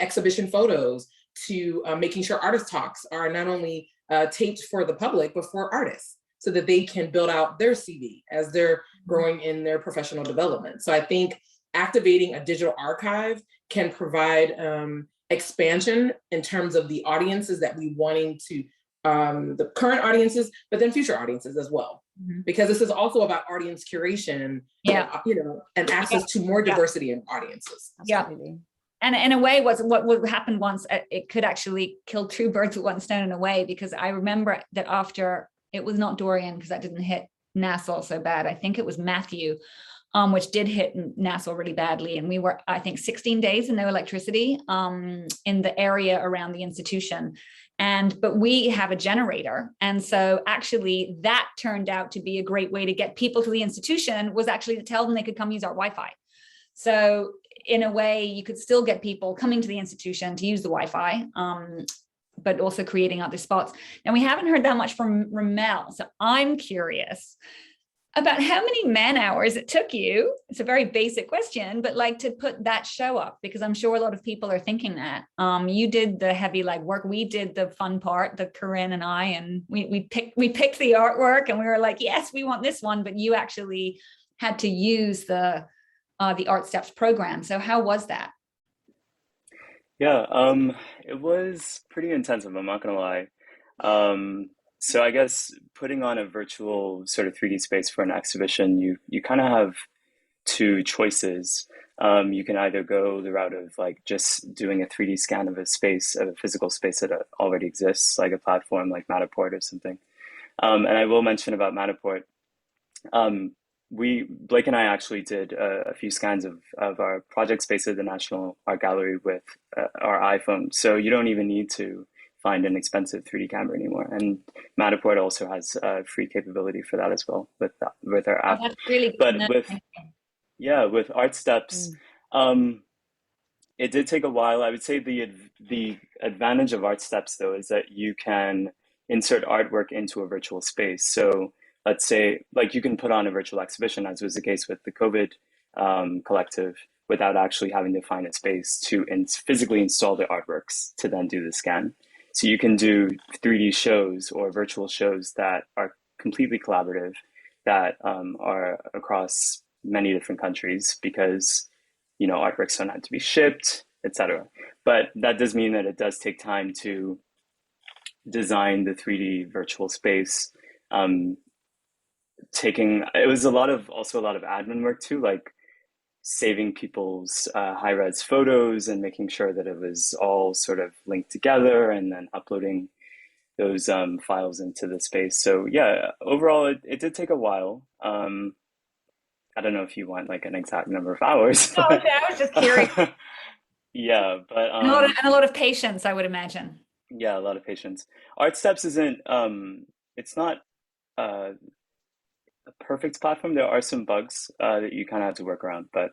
Exhibition photos, to making sure artist talks are not only taped for the public, but for artists, so that they can build out their CV as they're growing in their professional development. So I think activating a digital archive can provide expansion in terms of the audiences that we wanting to, the current audiences, but then future audiences as well. Because this is also about audience curation, you know, and access to more diversity in audiences. Absolutely. And in a way, what happened once, it could actually kill two birds with one stone in a way, because I remember that after, it was not Dorian, because that didn't hit Nassau so bad. I think it was Matthew, which did hit Nassau really badly. And we were, I think, 16 days and no electricity in the area around the institution. But we have a generator. And so actually that turned out to be a great way to get people to the institution, was actually to tell them they could come use our Wi-Fi. So in a way, you could still get people coming to the institution to use the Wi-Fi, but also creating other spots. Now, we haven't heard that much from Romel. So I'm curious about how many man hours it took you. It's a very basic question, but like, to put that show up, because I'm sure a lot of people are thinking that. You did the heavy work. We did the fun part, the Koren and I, and we picked the artwork, and we were like, yes, we want this one, but you actually had to use the Art Steps program. So how was that? Yeah, it was pretty intensive, I'm not gonna lie. So I guess putting on a virtual sort of 3D space for an exhibition, you kind of have two choices. You can either go the route of just doing a 3D scan of a space, of a physical space that already exists, like a platform like Matterport or something. And I will mention about Matterport. Blake and I actually did a few scans of our project space at the National Art Gallery with our iPhone. So you don't even need to find an expensive 3D camera anymore. And Matterport also has free capability for that as well with our app. Oh, that's really good. But with Art Steps, it did take a while. I would say the advantage of Art Steps, though, is that you can insert artwork into a virtual space. So let's say, like you can put on a virtual exhibition, as was the case with the COVID collective, without actually having to find a space to physically install the artworks to then do the scan. So you can do 3D shows or virtual shows that are completely collaborative, that are across many different countries, because, you know, artworks don't have to be shipped, etc. But that does mean that it does take time to design the 3D virtual space. It was also a lot of admin work too, like saving people's high-res photos and making sure that it was all sort of linked together, and then uploading those files into the space. So yeah, overall, it did take a while. I don't know if you want like an exact number of hours. Oh, okay, I was just curious. Yeah, but and a lot of patience, I would imagine. Yeah, a lot of patience. Art Steps isn't it's not a perfect platform. There are some bugs that you kind of have to work around, but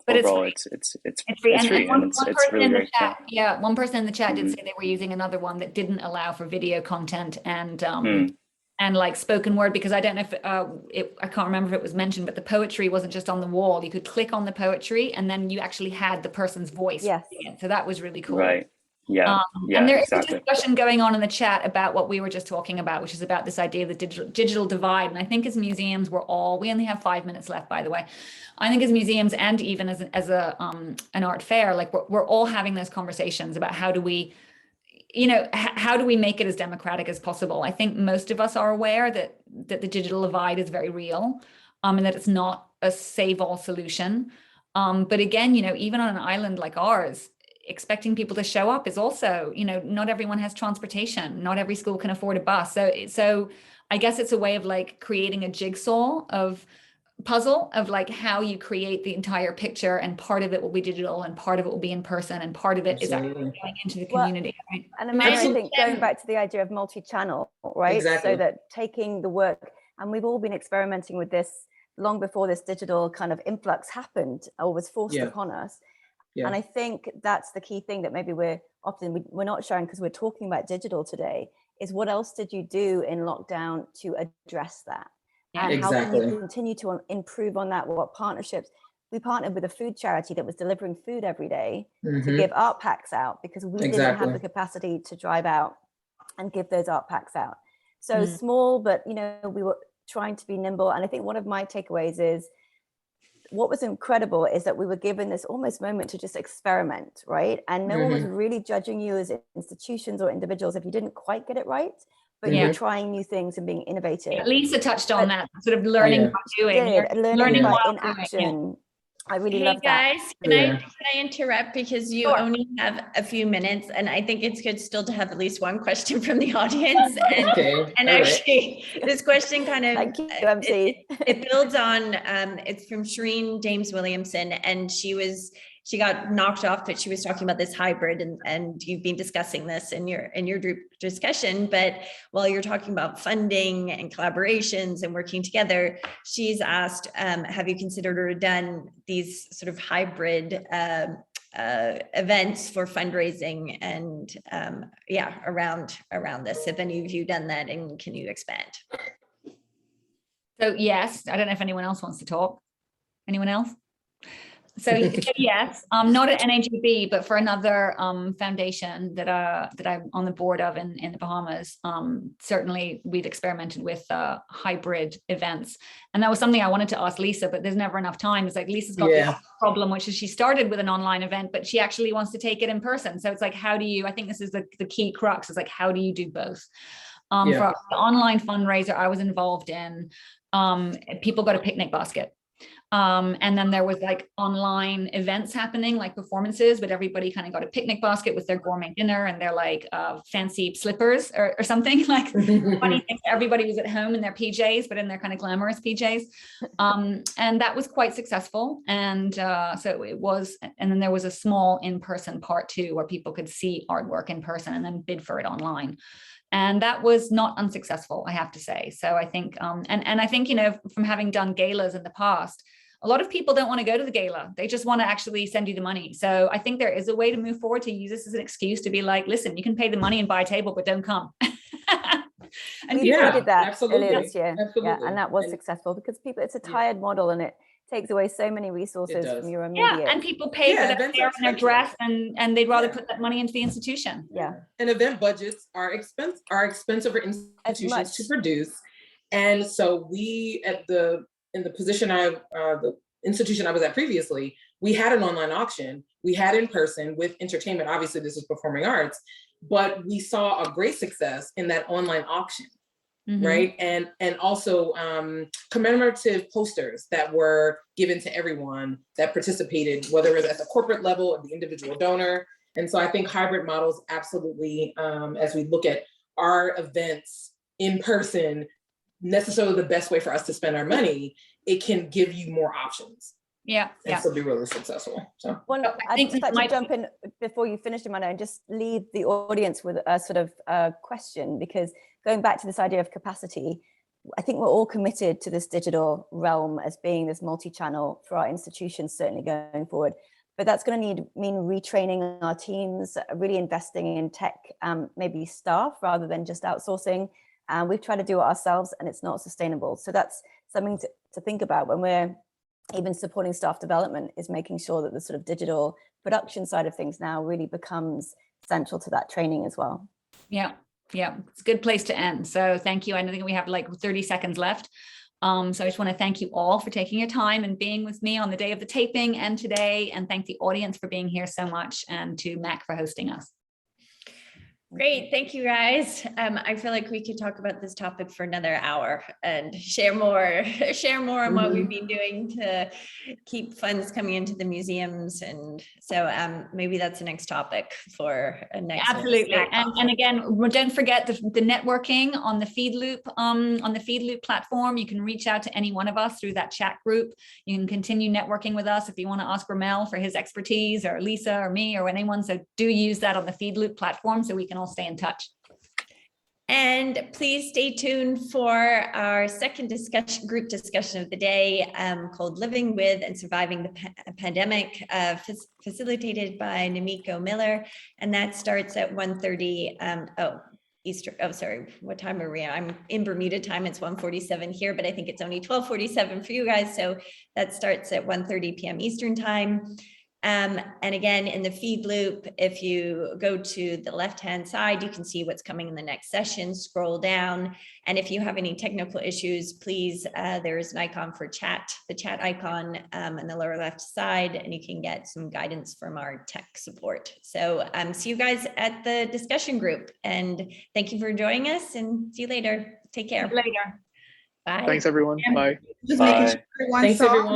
overall it's free, and it's really great. Yeah, one person in the chat did say they were using another one that didn't allow for video content and like spoken word, because I don't know if I can't remember if it was mentioned, but the poetry wasn't just on the wall. You could click on the poetry and then you actually had the person's voice. Yes. So that was really cool. Right. Yeah. And there is a discussion going on in the chat about what we were just talking about, which is about this idea of the digital divide. And I think as museums, we only have 5 minutes left, by the way. I think as museums, and even as an art fair, like we're all having those conversations about how do we make it as democratic as possible. I think most of us are aware that the digital divide is very real, and that it's not a save-all solution. But again, even on an island like ours, expecting people to show up is also, not everyone has transportation. Not every school can afford a bus. So I guess it's a way of like creating a jigsaw puzzle of like how you create the entire picture, and part of it will be digital and part of it will be in person and part of it is actually going into the community. Right? And I think going back to the idea of multi-channel, right? Exactly. So that taking the work, and we've all been experimenting with this long before this digital kind of influx happened or was forced upon us. Yeah. And I think that's the key thing that maybe we're not sharing because we're talking about digital today, is what else did you do in lockdown to address that? And how can you continue to improve on that? What partnerships? We partnered with a food charity that was delivering food every day to give art packs out, because we didn't have the capacity to drive out and give those art packs out. So small, but we were trying to be nimble. And I think one of my takeaways is, what was incredible is that we were given this almost moment to just experiment, right? And no one was really judging you as institutions or individuals if you didn't quite get it right, but you're trying new things and being innovative. Yeah, Lisa touched on that, sort of learning by doing. Learning by in action. I really love that. Hey guys, can I interrupt, because you only have a few minutes, and I think it's good still to have at least one question from the audience. And actually, this question kind of Thank you, MC. it builds on it's from Shireen James Williamson, and she got knocked off, but she was talking about this hybrid, and you've been discussing this in your group discussion. But while you're talking about funding and collaborations and working together, she's asked, have you considered or done these sort of hybrid events for fundraising and around this? Have any of you done that, and can you expand? So yes, I don't know if anyone else wants to talk. Anyone else? So yes, not at NAGB, but for another foundation that I'm on the board of in the Bahamas. Certainly, we've experimented with hybrid events, and that was something I wanted to ask Lisa, but there's never enough time. It's like Lisa's got this problem, which is she started with an online event, but she actually wants to take it in person. So it's like, how do you? I think this is the key crux. Is like, how do you do both? For the online fundraiser I was involved in, people got a picnic basket. And then there was like online events happening, like performances, but everybody kind of got a picnic basket with their gourmet dinner and their like fancy slippers or something. Like funny thing, everybody was at home in their PJs, but in their kind of glamorous PJs. And that was quite successful. And so it was, and then there was a small in-person part too, where people could see artwork in person and then bid for it online. And that was not unsuccessful, I have to say. So I think, and I think, from having done galas in the past, a lot of people don't want to go to the gala. They just want to actually send you the money. So I think there is a way to move forward to use this as an excuse to be like, listen, you can pay the money and buy a table, but don't come. And We people, did that absolutely. earlier this year. Absolutely. Yeah, and that was And- successful because people, it's a tired model and it takes away so many resources does. from your immediate. yeah, and people pay for that events hair are and their expensive. dress, and they'd rather Yeah. put that money into the institution. Yeah. And event budgets are expensive for institutions to produce. And so we in the position the institution I was at previously, we had an online auction. We had in person with entertainment. Obviously, this was performing arts, but we saw a great success in that online auction. Mhm. Right. And also commemorative posters that were given to everyone that participated, whether it was at the corporate level or the individual donor. And so I think hybrid models absolutely, as we look at our events in person, necessarily the best way for us to spend our money, it can give you more options. Yeah, And yeah. still be really successful. So I'd just like to jump in before you finish, Amanda, and just leave the audience with a sort of question, because going back to this idea of capacity, I think we're all committed to this digital realm as being this multi-channel for our institutions, certainly going forward. But that's going to mean retraining our teams, really investing in tech, maybe staff rather than just outsourcing. We've tried to do it ourselves and it's not sustainable. So that's something to think about when we're even supporting staff development, is making sure that the sort of digital production side of things now really becomes central to that training as well. Yeah, yeah, it's a good place to end. So thank you. I think we have like 30 seconds left. So I just want to thank you all for taking your time and being with me on the day of the taping and today, and thank the audience for being here so much, and to Mac for hosting us. Great, thank you guys. I feel like we could talk about this topic for another hour and share more on what we've been doing to keep funds coming into the museums, and so maybe that's the next topic for a next. Absolutely, and again, don't forget the networking on the feed loop platform. You can reach out to any one of us through that chat group. You can continue networking with us if you want to ask Romel for his expertise, or Lisa or me or anyone. So do use that on the feed loop platform so we can all stay in touch. And please stay tuned for our second group discussion of the day, called Living with and Surviving the Pandemic, facilitated by Namiko Miller. And that starts at 1:30. Eastern. Oh, sorry. What time are we? I'm in Bermuda time. It's 1:47 here, but I think it's only 12:47 for you guys. So that starts at 1:30 p.m. Eastern time. And again, in the feed loop, if you go to the left-hand side, you can see what's coming in the next session. Scroll down. And if you have any technical issues, please, there's an icon for chat, the chat icon on the lower left side, and you can get some guidance from our tech support. So see you guys at the discussion group, and thank you for joining us, and see you later. Take care. See you later. Bye. Thanks, everyone. Bye. Just Bye. making sure everyone Thanks, saw everyone.